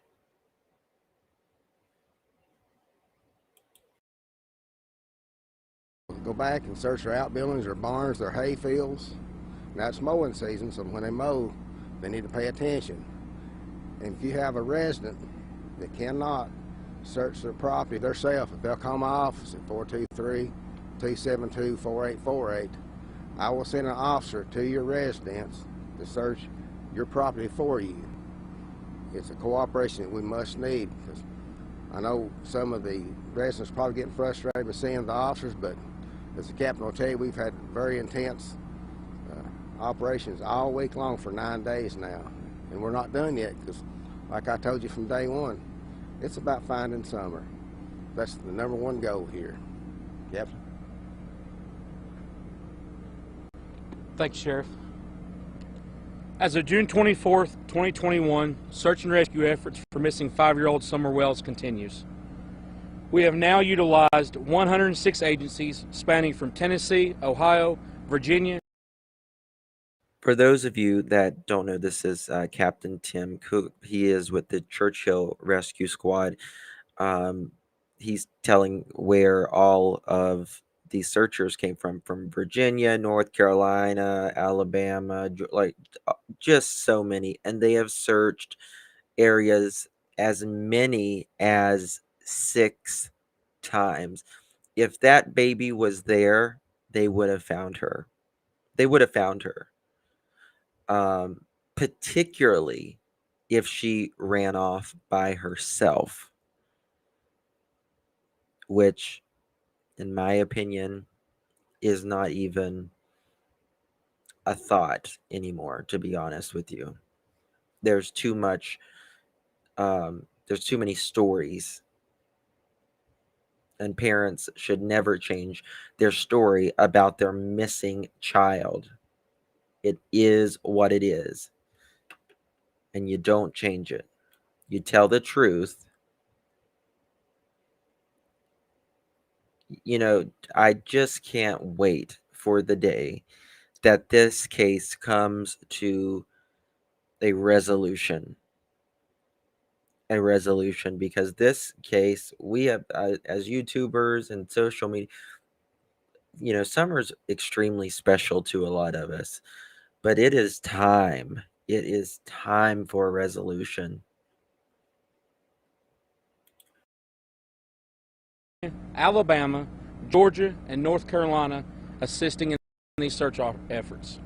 Go back and search their outbuildings, their barns, their hay fields. Now it's mowing season, so when they mow, they need to pay attention. And if you have a resident that cannot search their property themselves, if they'll call my office at 423-272-4848, I will send an officer to your residence to search your property for you. It's a cooperation that we must need, because I know some of the residents are probably getting frustrated with seeing the officers, but as the captain will tell you, we've had very intense operations all week long for 9 days now, and we're not done yet, because like I told you from day one, it's about finding Summer. That's the #1 goal here. Captain. Thank you, Sheriff. As of June 24th, 2021, search and rescue efforts for missing 5-year-old Summer Wells continues. We have now utilized 106 agencies spanning from Tennessee, Ohio, Virginia. For those of you that don't know, this is Captain Tim Cook. He is with the Churchill Rescue Squad. He's telling where all of these searchers came from Virginia, North Carolina, Alabama, like just so many. And they have searched areas as many as 6 times. If that baby was there, they would have found her. They would have found her. Particularly if she ran off by herself, which, in my opinion, is not even a thought anymore, to be honest with you. There's too much, there's too many stories, and parents should never change their story about their missing child. It is what it is, and you don't change it. You tell the truth. You know, I just can't wait for the day that this case comes to a resolution. Because this case, we have, as YouTubers and social media, you know, Summer's extremely special to a lot of us, but it is time. It is time for a resolution. Alabama, Georgia, and North Carolina assisting in these search efforts.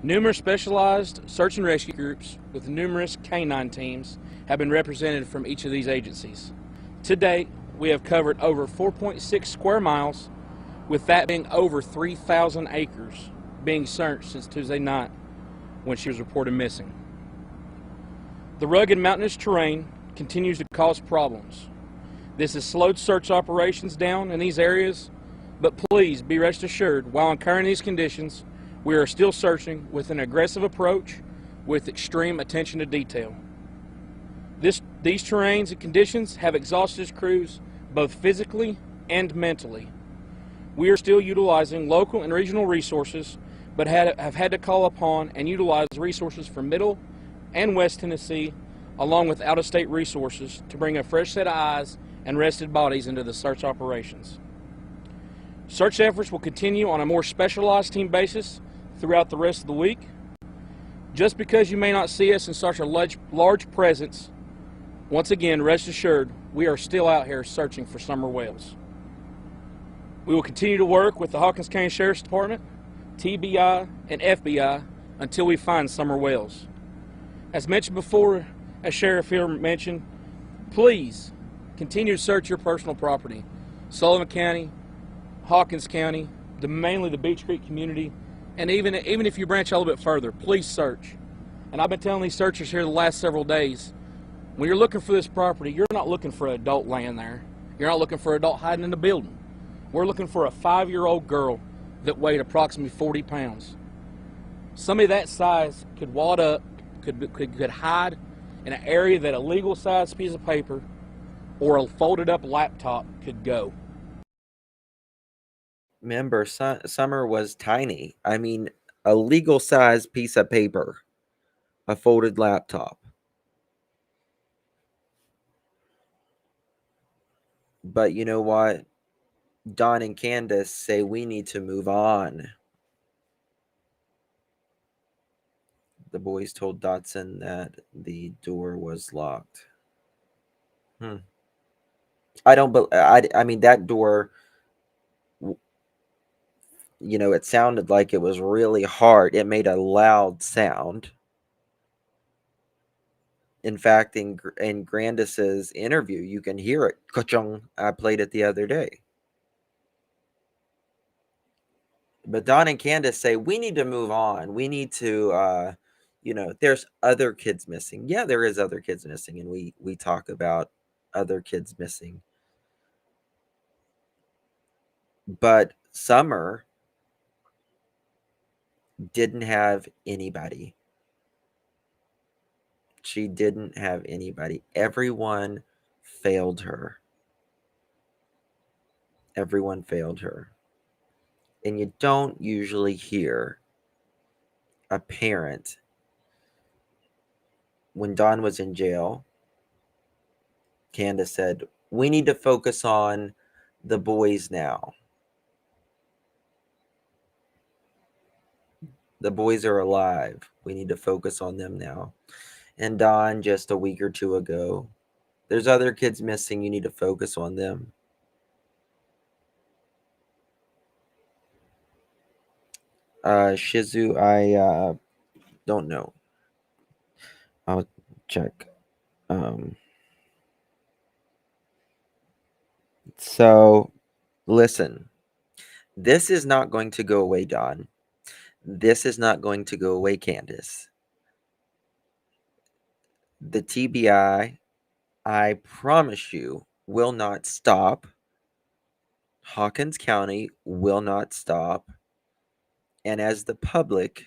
Numerous specialized search and rescue groups with numerous canine teams have been represented from each of these agencies. To date, we have covered over 4.6 square miles, with that being over 3,000 acres being searched since Tuesday night when she was reported missing. The rugged mountainous terrain continues to cause problems. This has slowed search operations down in these areas, but please be rest assured, while incurring these conditions, we are still searching with an aggressive approach with extreme attention to detail. These terrains and conditions have exhausted crews both physically and mentally. We are still utilizing local and regional resources, but have had to call upon and utilize resources from Middle and West Tennessee, along with out-of-state resources, to bring a fresh set of eyes and rested bodies into the search operations. Search efforts will continue on a more specialized team basis throughout the rest of the week. Just because you may not see us in such a large presence, once again, rest assured, we are still out here searching for Summer Wells. We will continue to work with the Hawkins County Sheriff's Department, TBI, and FBI until we find Summer Wells. As mentioned before, as Sheriff here mentioned, please continue to search your personal property. Sullivan County, Hawkins County, mainly the Beach Creek community, and even if you branch a little bit further, please search. And I've been telling these searchers here the last several days, when you're looking for this property, you're not looking for adult laying there. You're not looking for adult hiding in the building. We're looking for a 5-year-old girl that weighed approximately 40 pounds. Somebody that size could wad up, could hide in an area that a legal size piece of paper or a folded up laptop could go. Remember, Summer was tiny. I mean, a legal size piece of paper, a folded laptop. But you know what? Don and Candace say we need to move on. The boys told Dotson that the door was locked. I don't. I mean, that door. You know, it sounded like it was really hard. It made a loud sound. In fact, in Grandis's interview, you can hear it. Ka-chung. I played it the other day. But Don and Candace say, we need to move on. We need to, you know, there's other kids missing. Yeah, there is other kids missing. And we talk about other kids missing. But Summer didn't have anybody. She didn't have anybody. Everyone failed her. Everyone failed her. And you don't usually hear a parent. When Dawn was in jail, Candace said, we need to focus on the boys now. The boys are alive. We need to focus on them now. And Dawn, just a week or two ago, there's other kids missing. You need to focus on them. Shizu, I don't know. I'll check. So, listen. This is not going to go away, Dawn. This is not going to go away, Candace. The TBI, I promise you, will not stop. Hawkins County will not stop. And as the public,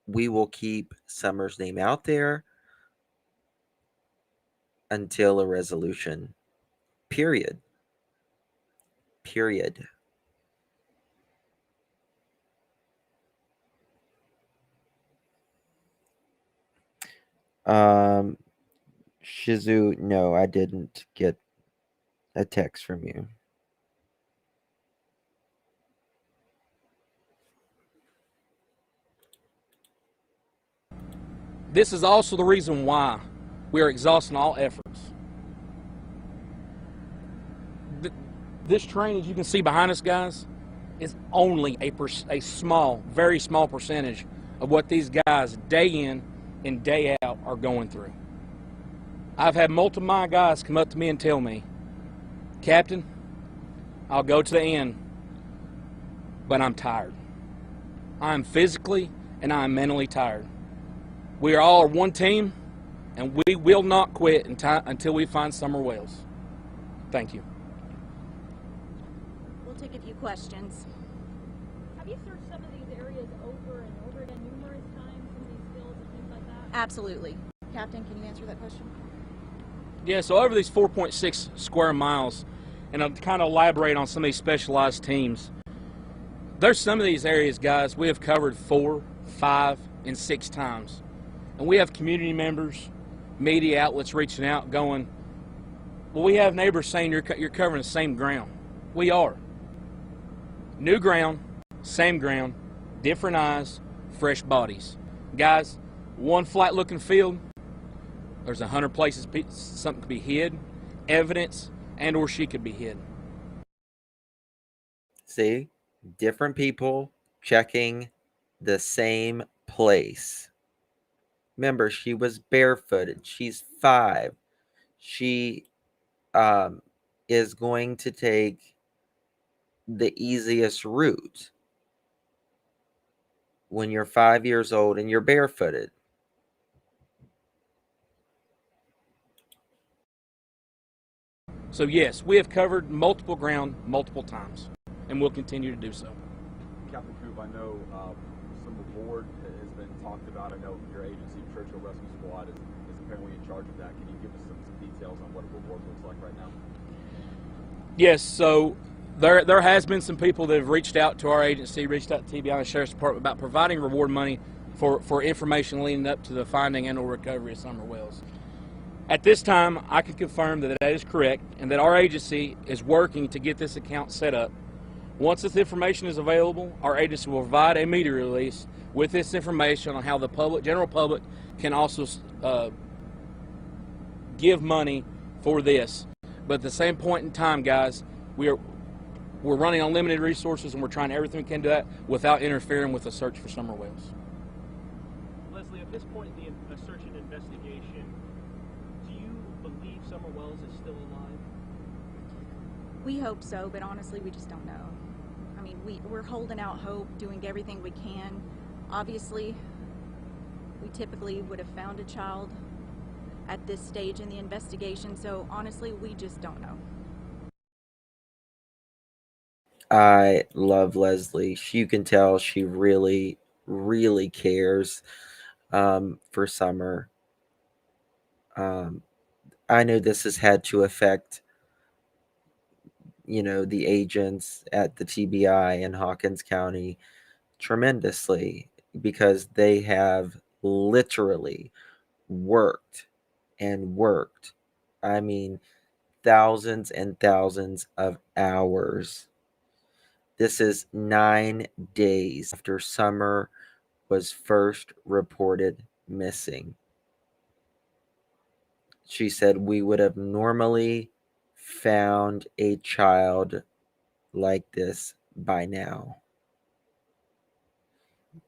we will keep Summer's name out there until a resolution. Period. Period. Shizu, no, I didn't get a text from you. This is also the reason why we are exhausting all efforts. This train, as you can see behind us, guys, is only a small, very small percentage of what these guys day in and day out are going through. I've had multiple of my guys come up to me and tell me, Captain, I'll go to the end, but I'm tired. I'm physically and I'm mentally tired. We are all one team, and we will not quit until we find Summer Wells. Thank you. We'll take a few questions. Have you searched some of these areas over and over again numerous times, some of these fields and things like that? Absolutely. Captain, can you answer that question? Yeah, so over these 4.6 square miles, and I'll kind of elaborate on some of these specialized teams. There's some of these areas, guys, we have covered 4, 5, and 6 times. And we have community members, media outlets reaching out going, well, we have neighbors saying you're covering the same ground. We are. New ground, same ground, different eyes, fresh bodies. Guys, one flat looking field, there's 100 places something could be hid, evidence, and or she could be hid. See, different people checking the same place. Remember, she was barefooted. She's 5. She is going to take the easiest route when you're 5 years old and you're barefooted. So yes, we have covered multiple ground multiple times, and we'll continue to do so. Captain Coop, I know some reward has been talked about. I know your agency, Churchill Rescue Squad, is apparently in charge of that. Can you give us some details on what a reward looks like right now? Yes, so there has been some people that have reached out to our agency, reached out to TBI and the Sheriff's Department about providing reward money for information leading up to the finding and or recovery of Summer Wells. At this time, I can confirm that that is correct and that our agency is working to get this account set up. Once this information is available, our agency will provide a media release with this information on how the general public can also give money for this. But at the same point in time, guys, we're running on limited resources, and we're trying everything we can do that without interfering with the search for Summer Wells. Leslie, at this point in the search and investigation, do you believe Summer Wells is still alive? We hope so, but honestly, we just don't know. I mean, we're holding out hope, doing everything we can. Obviously, we typically would have found a child at this stage in the investigation, so honestly, we just don't know. I love Leslie. You can tell she really, really cares for Summer. I know this has had to affect, the agents at the TBI in Hawkins County tremendously, because they have literally worked and worked. I mean, thousands and thousands of hours. This is 9 days after Summer was first reported missing. She said, we would have normally found a child like this by now.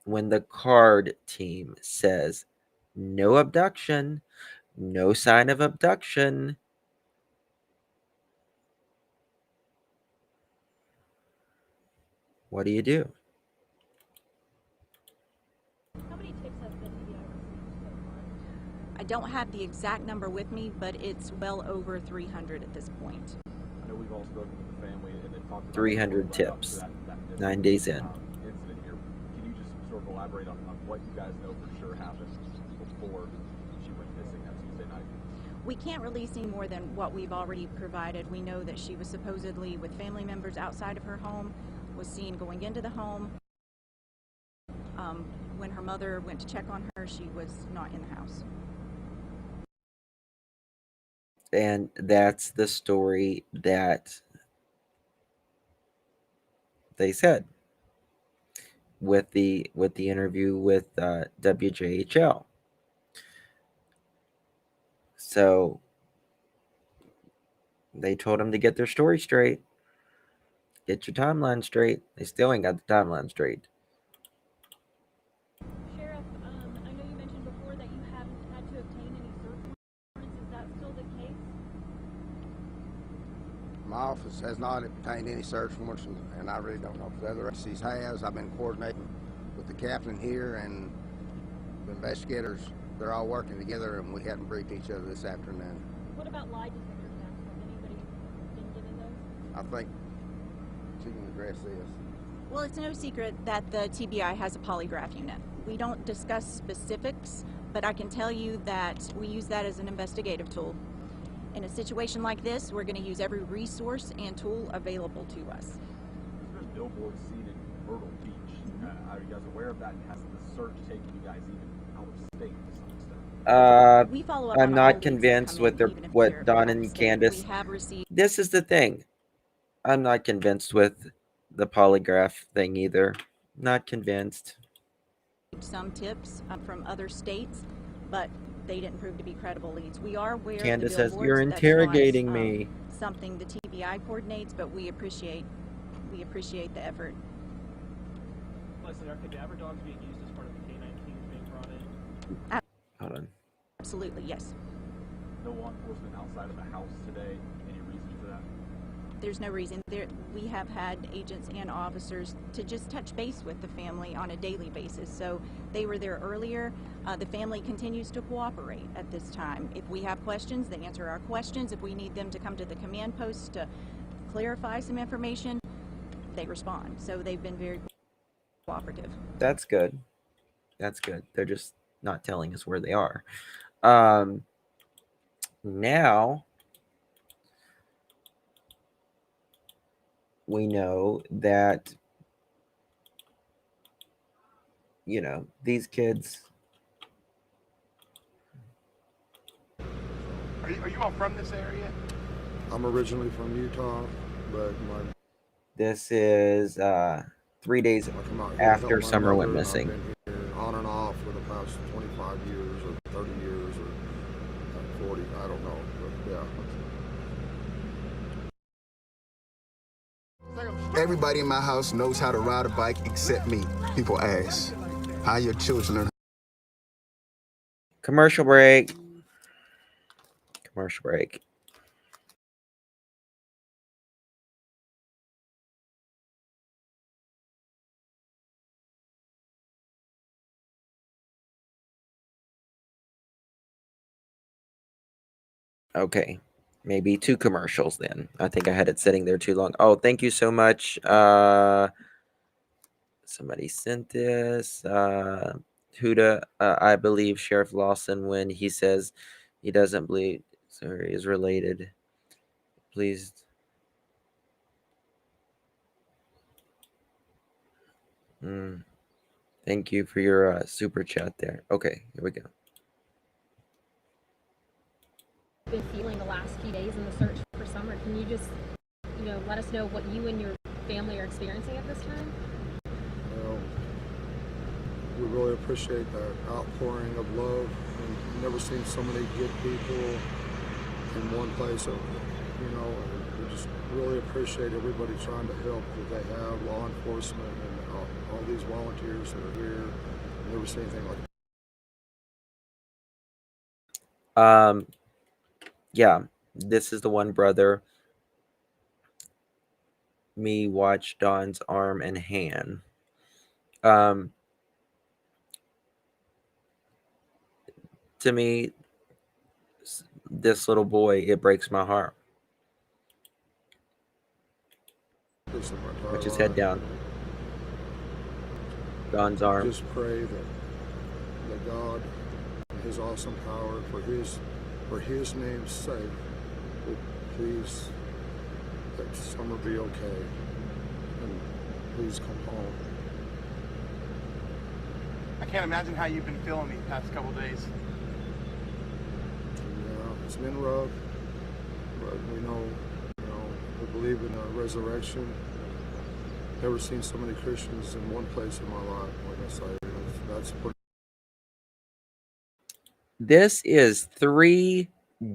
When the card team says no abduction, no sign of abduction, what do you do? How many tips has the TBI received so far? I don't have the exact number with me, but it's well over 300 at this point. I know we've all spoken with the family and then talked about 300 tips, 9 days in. Incident here. Can you just sort of elaborate on what you guys know for sure happened before she went missing that Tuesday night? We can't release any more than what we've already provided. We know that she was supposedly with family members outside of her home, was seen going into the home. When her mother went to check on her, she was not in the house. And that's the story that they said with the interview with WJHL. So they told them to get their story straight. Get your timeline straight. They still ain't got the timeline straight. Sheriff, I know you mentioned before that you haven't had to obtain any search warrants. Is that still the case? My office has not obtained any search warrants, and I really don't know if the other agencies has. I've been coordinating with the captain here and the investigators. They're all working together, and we hadn't briefed each other this afternoon. What about lie detector tests? Has anybody been given those? I think she can address this. Well, it's no secret that the TBI has a polygraph unit. We don't discuss specifics, but I can tell you that we use that as an investigative tool. In a situation like this, we're going to use every resource and tool available to us. There's billboards seen in Myrtle Beach. Are you guys aware of that? And has the search taken you guys even out of state to some extent? We follow up I'm on not all convinced leads that come with in, even if what they're Don out of and state. Candace. We have received This is the thing. I'm not convinced with the polygraph thing either. Not convinced. some tips from other states, but they didn't prove to be credible leads. We are aware Candace of the says, billboards. you're That's interrogating not, me. something the TBI coordinates, but we appreciate the effort. Leslie, are cadaver dogs being used as part of the canine teams being brought in? Hold on. Absolutely, yes. No law enforcement outside of the house today. Any reason for that? There's no reason. We have had agents and officers to just touch base with the family on a daily basis. So they were there earlier. The family continues to cooperate at this time. If we have questions, they answer our questions. If we need them to come to the command post to clarify some information, they respond. So they've been very cooperative. That's good. That's good. They're just not telling us where they are. Now we know that, you know, these kids. Are you all from this area? I'm originally from Utah, but This is 3 days after Summer went missing. I've been here on and off for the past 25 years or 30 years or 40, I don't know, but yeah. Everybody in my house knows how to ride a bike except me. People ask, how your children learn? Commercial break. Commercial break. Okay, maybe 2 commercials then. I think I had it sitting there too long. Oh, thank you so much. Somebody sent this. Huda, I believe Sheriff Lawson when he says he doesn't believe is related. Please. Thank you for your super chat there. Okay, here we go. Been feeling the last few days in the search for Summer. Can you just, let us know what you and your family are experiencing at this time? Well, we really appreciate that outpouring of love. We've never seen so many good people in one place. We just really appreciate everybody trying to help that they have, law enforcement and all these volunteers that are here. I've never seen anything like that. Yeah, this is the one brother. Me watch Don's arm and hand. To me, this little boy, it breaks my heart. Put his head down. Don's arm. Just pray that God, in His awesome power, for His name's sake, will please let Summer be okay, and please come home. I can't imagine how you've been feeling these past couple days. Yeah, it's been rough, but we know, we believe in a resurrection. Never seen so many Christians in one place in my life. Like I say, that's pretty. This is 3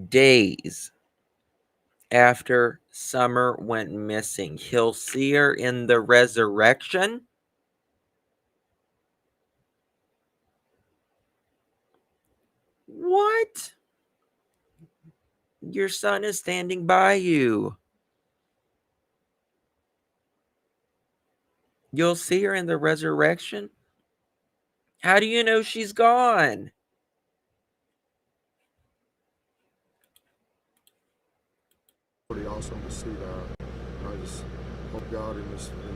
days after Summer went missing. He'll see her in the resurrection. What? Your son is standing by you. You'll see her in the resurrection? How do you know she's gone? Pretty awesome to see that. I just hope God in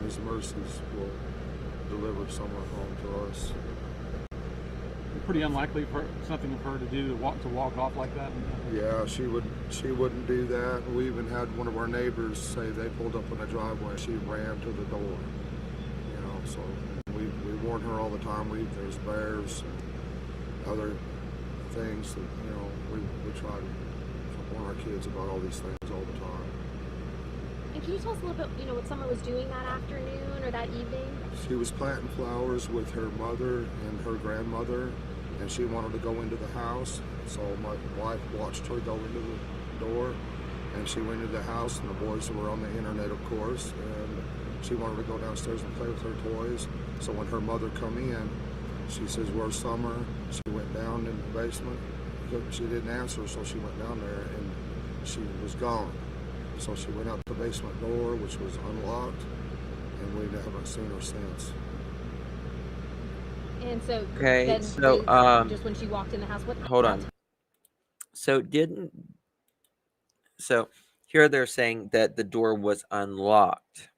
His mercies will deliver Summer home to us. Pretty unlikely for something of her to do to walk off like that. Yeah, she wouldn't do that. We even had one of our neighbors say they pulled up in the driveway. She ran to the door. So we warn her all the time. There's bears and other things that we try to warn our kids about all these things all the time. And can you tell us a little bit, what Summer was doing that afternoon or that evening? She was planting flowers with her mother and her grandmother, and she wanted to go into the house. So my wife watched her go into the door, and she went into the house, and the boys were on the internet, of course, and she wanted to go downstairs and play with her toys. So when her mother come in, She says, "Where's Summer?" She went down in the basement. She didn't answer, so she went down there, and she was gone. So she went out the basement door, which was unlocked, and we haven't seen her since. And so Okay, then so just when she walked in the house, what? hold on. So here they're saying that the door was unlocked.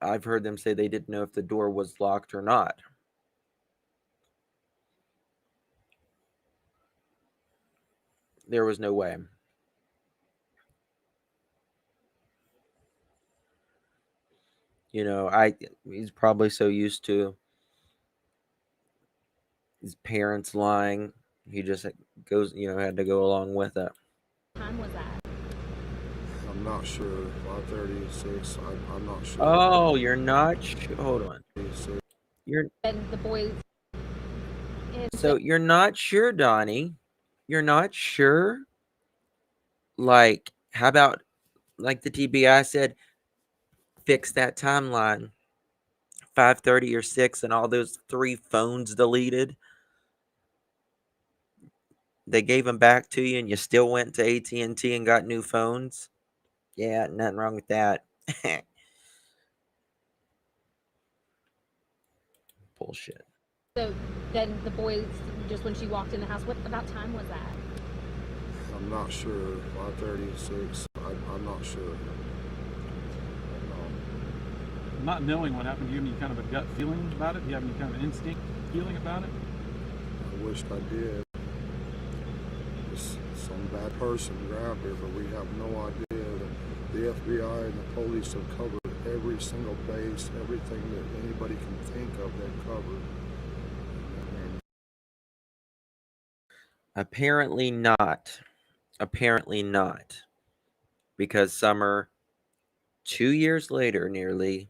I've heard them say they didn't know if the door was locked or not. There was no way. You know, he's probably so used to his parents lying, he just goes, had to go along with it. What time was that? I'm not sure. 5:36. I'm not sure. Oh, you're not sure. Hold on. You're And the boys. So you're not sure, Donnie. You're not sure. Like, how about, like the TBI said, fix that timeline. 5:30 or 6, and all those 3 phones deleted. They gave them back to you, and you still went to AT&T and got new phones. Yeah, nothing wrong with that. Bullshit. So then the boys, just when she walked in the house, what about time was that? I'm not sure. 5:36. I'm not sure. Not knowing what happened, do you have any kind of a gut feeling about it? Do you have any kind of an instinct feeling about it? I wished I did. Some bad person grabbed her, but we have no idea. The FBI and the police have covered every single base, everything that anybody can think of, they've covered. Apparently not. Apparently not. Because Summer, 2 years later nearly,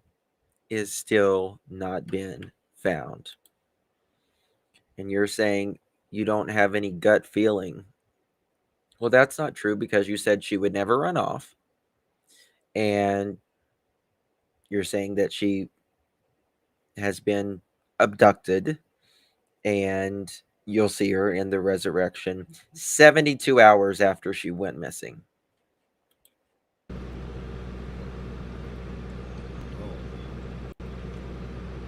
is still not been found. And you're saying you don't have any gut feeling. Well, that's not true, because you said she would never run off. And you're saying that she has been abducted, and you'll see her in the resurrection 72 hours after she went missing.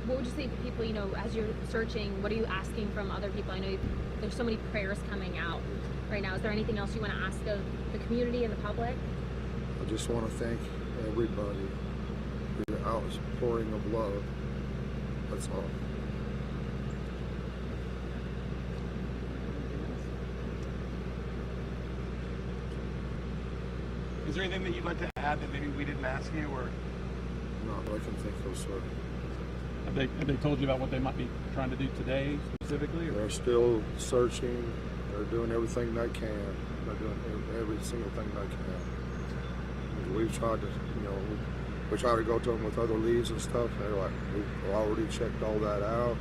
What would you say to people, as you're searching, what are you asking from other people? I know there's so many prayers coming out right now. Is there anything else you want to ask of the community and the public? I just want to thank everybody for the outpouring of love. That's all. Is there anything that you'd like to add that maybe we didn't ask you, or? Not that I can think of, sir. Have they told you about what they might be trying to do today specifically? Or? They're still searching. They're doing everything they can. They're doing every single thing they can. We've tried to, we try to go to them with other leads and stuff. They're like, we've already checked all that out.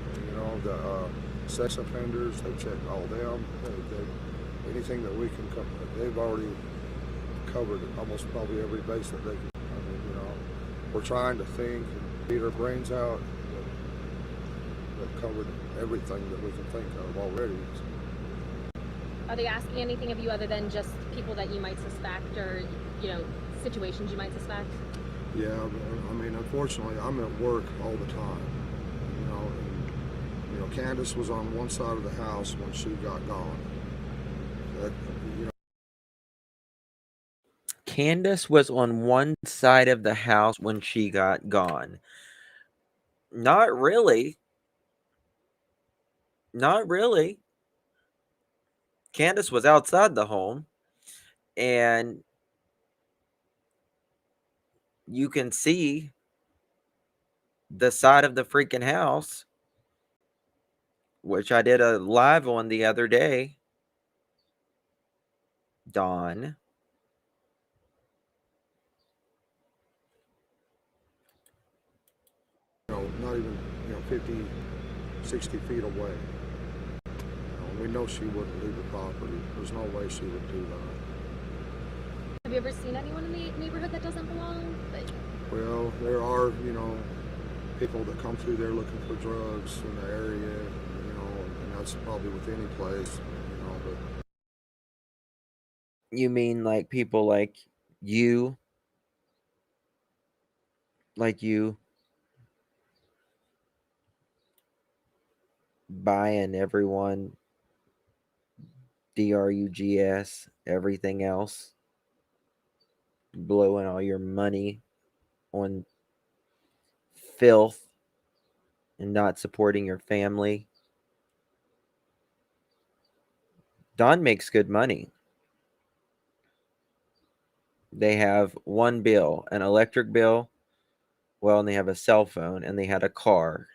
The sex offenders, they've checked all them. Anything that we can cover, they've already covered almost probably every base that they can. We're trying to think and beat our brains out. They've covered everything that we can think of already. Are they asking anything of you other than just people that you might suspect, or situations you might suspect? Yeah, unfortunately, I'm at work all the time. Candace was on one side of the house when she got gone. Candace was on one side of the house when she got gone. Not really. Not really. Candace was outside the home, and you can see the side of the freaking house, which I did a live on the other day. Dawn. Not even 50, 60 feet away. We know she wouldn't leave the property. There's no way she would do that. Have you ever seen anyone in the neighborhood that doesn't belong? Well, there are, people that come through there looking for drugs in the area, you know, and that's probably with any place, you know, but. You mean like people you? Like you buying everyone drugs, everything else, blowing all your money on filth and not supporting your family. Don makes good money. They have one bill, an electric bill, well, and they have a cell phone, and they had a car.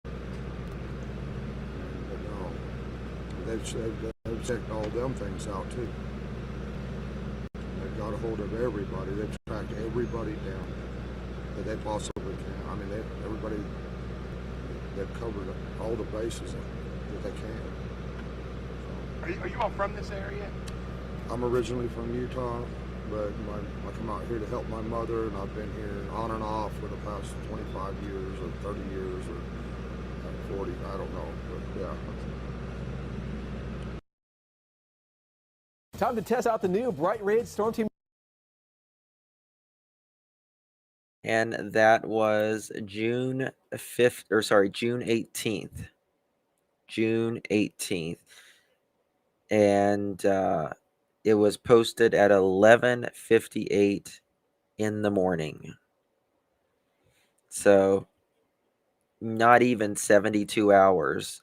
But no, they've checked all them things out too. They've got a hold of everybody. They've tracked everybody down that they possibly can. I mean, everybody, they've covered all the bases that they can. Are you all from this area? I'm originally from Utah, but I come out here to help my mother, and I've been here on and off for the past 25 years or 30 years or 40, I don't know, but yeah. Time to test out the new Bright Red Storm Team. And that was June 18th. June 18th. And it was posted at 11:58 in the morning. So not even 72 hours.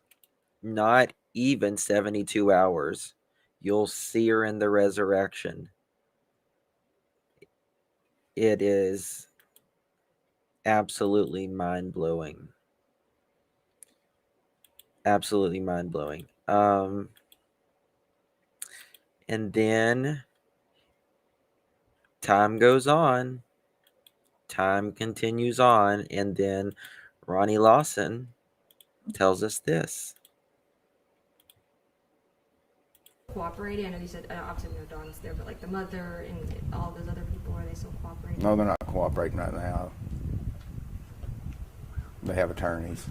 Not even 72 hours. You'll see her in the resurrection. It is absolutely mind-blowing. Absolutely mind-blowing. And then time goes on. Time continues on. And then Ronnie Lawson tells us this. Cooperating? I know you said, obviously we know Dawn's there, but like the mother and all those other people, are they still cooperating? No, they're not cooperating right now. They have attorneys.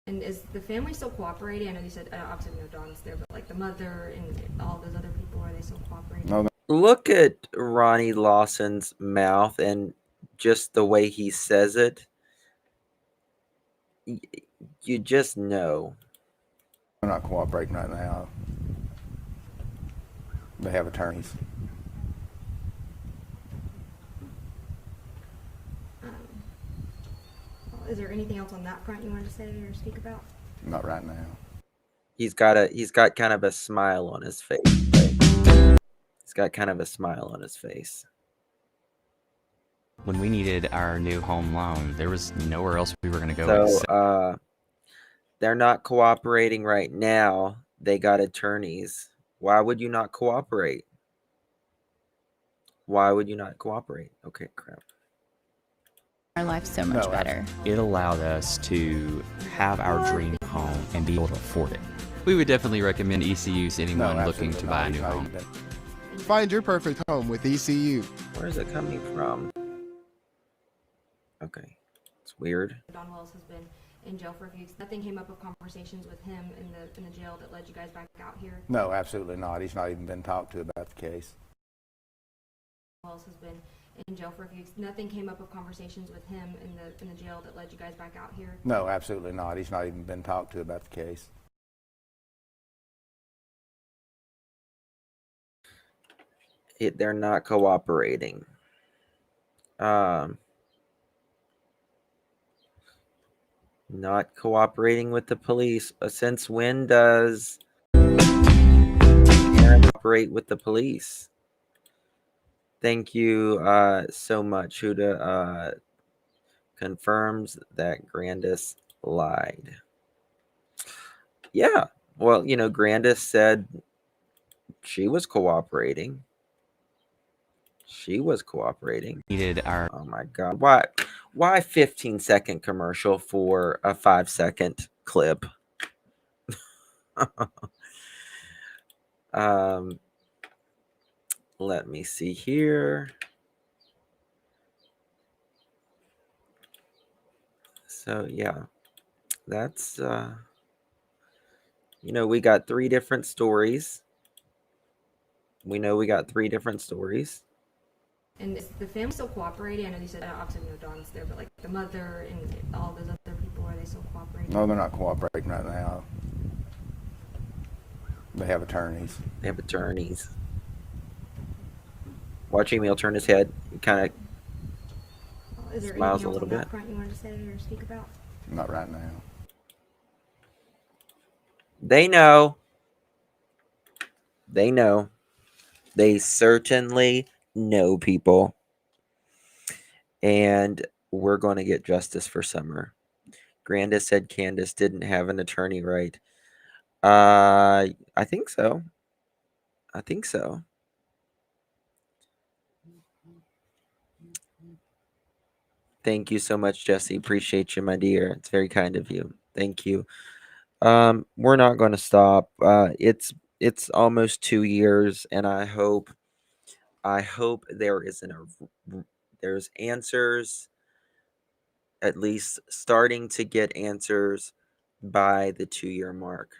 And is the family still cooperating? I know you said, obviously we know Dawn's there, but like the mother and all those other people, are they still cooperating? No. Look at Ronnie Lawson's mouth and just the way he says it. You just know. They're not cooperating right now. They have attorneys. Is there anything else on that front you wanted to say or speak about? Not right now. He's got kind of a smile on his face. He's got kind of a smile on his face. When we needed our new home loan, there was nowhere else we were going to go. So they're not cooperating right now. They got attorneys. Why would you not cooperate? Why would you not cooperate? Okay, crap. Our life so much better. It allowed us to have our dream home and be able to afford it. We would definitely recommend ECU to anyone looking to buy a new home. Find your perfect home with ECU. Where is it coming from? Okay, it's weird. Don Wells has been in jail for a few weeks. Nothing came up of conversations with him in the jail that led you guys back out here? No, absolutely not. He's not even been talked to about the case. Wells has been in jail for a few weeks. Nothing came up of conversations with him in the jail that led you guys back out here? No, absolutely not. He's not even been talked to about the case. They're not cooperating. Not cooperating with the police. Since when does Aaron cooperate with the police? Thank you so much. Huda confirms that Grandis lied. Yeah. Well, you know, Grandis said she was cooperating. She was cooperating. Oh my God. Why 15-second commercial for a 5-second clip? let me see here. So yeah, that's we got 3 different stories. We know we got 3 different stories. And is the family still cooperating? I know you said obviously no Donna's there, but like the mother and all those other people, are they still cooperating? No, they're not cooperating right now. They have attorneys. They have attorneys. Watching Emil turn his head, kind of Is there smiles anything a else little on bit. that front you wanted to say or speak about? Not right now. They know. They know. They certainly know, people. And we're going to get justice for Summer. Granda said Candace didn't have an attorney, right? I think so. I think so. Thank you so much, Jesse. Appreciate you, my dear. It's very kind of you. Thank you. We're not going to stop. It's almost 2 years, and I hope there's answers, at least starting to get answers by the 2-year mark.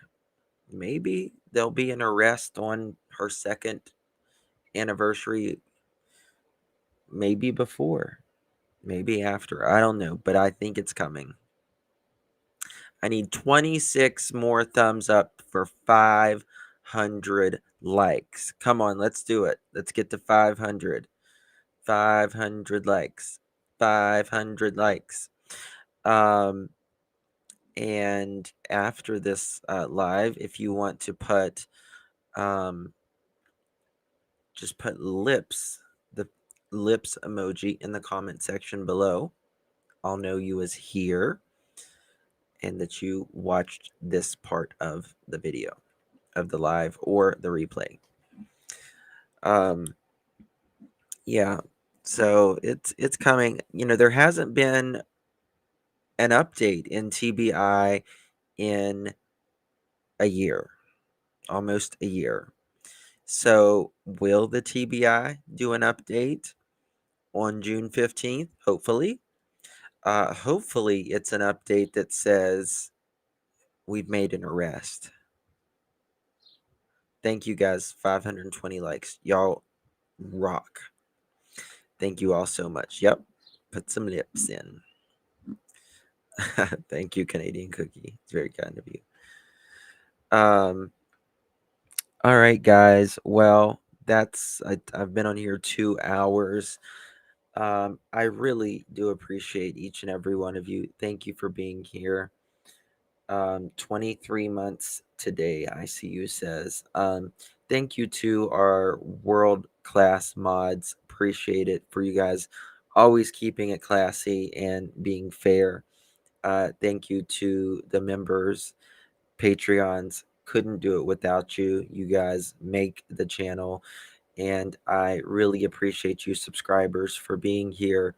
Maybe there'll be an arrest on her 2nd anniversary, maybe before, maybe after. I don't know, but I think it's coming. I need 26 more thumbs up for 500 likes. Come on, let's do it. Let's get to 500. 500 likes. 500 likes. And after this live, if you want to put just put lips, the lips emoji in the comment section below. I'll know you as here and that you watched this part of the video, of the live or the replay. Yeah, so it's coming. There hasn't been an update in TBI in a year, almost a year. So will the TBI do an update on June 15th? Hopefully. Hopefully it's an update that says we've made an arrest. Thank you guys. 520 likes. Y'all rock. Thank you all so much. Yep. Put some lips in. Thank you, Canadian Cookie. It's very kind of you. All right, guys. Well, I've been on here 2 hours. I really do appreciate each and every one of you. Thank you for being here. 23 months today, ICU says. Thank you to our world-class mods. Appreciate it for you guys always keeping it classy and being fair. Thank you to the members, Patreons. Couldn't do it without you. You guys make the channel. And I really appreciate you subscribers for being here,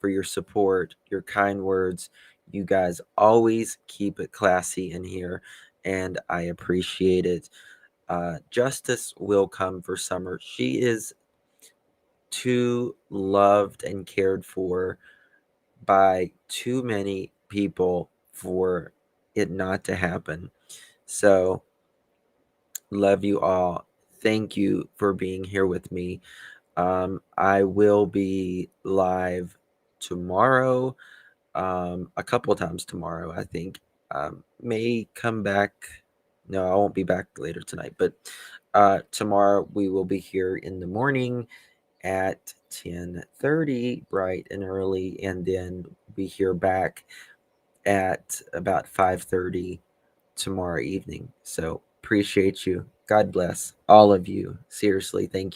for your support, your kind words. You guys always keep it classy in here, and I appreciate it. Justice will come for Summer. She is too loved and cared for by too many people for it not to happen. So, love you all. Thank you for being here with me. I will be live tomorrow, a couple times tomorrow, I think. May come back. No, I won't be back later tonight, but tomorrow we will be here in the morning at 10:30, bright and early, and then be here back at about 5:30 tomorrow evening. So appreciate you. God bless all of you. Seriously, thank you.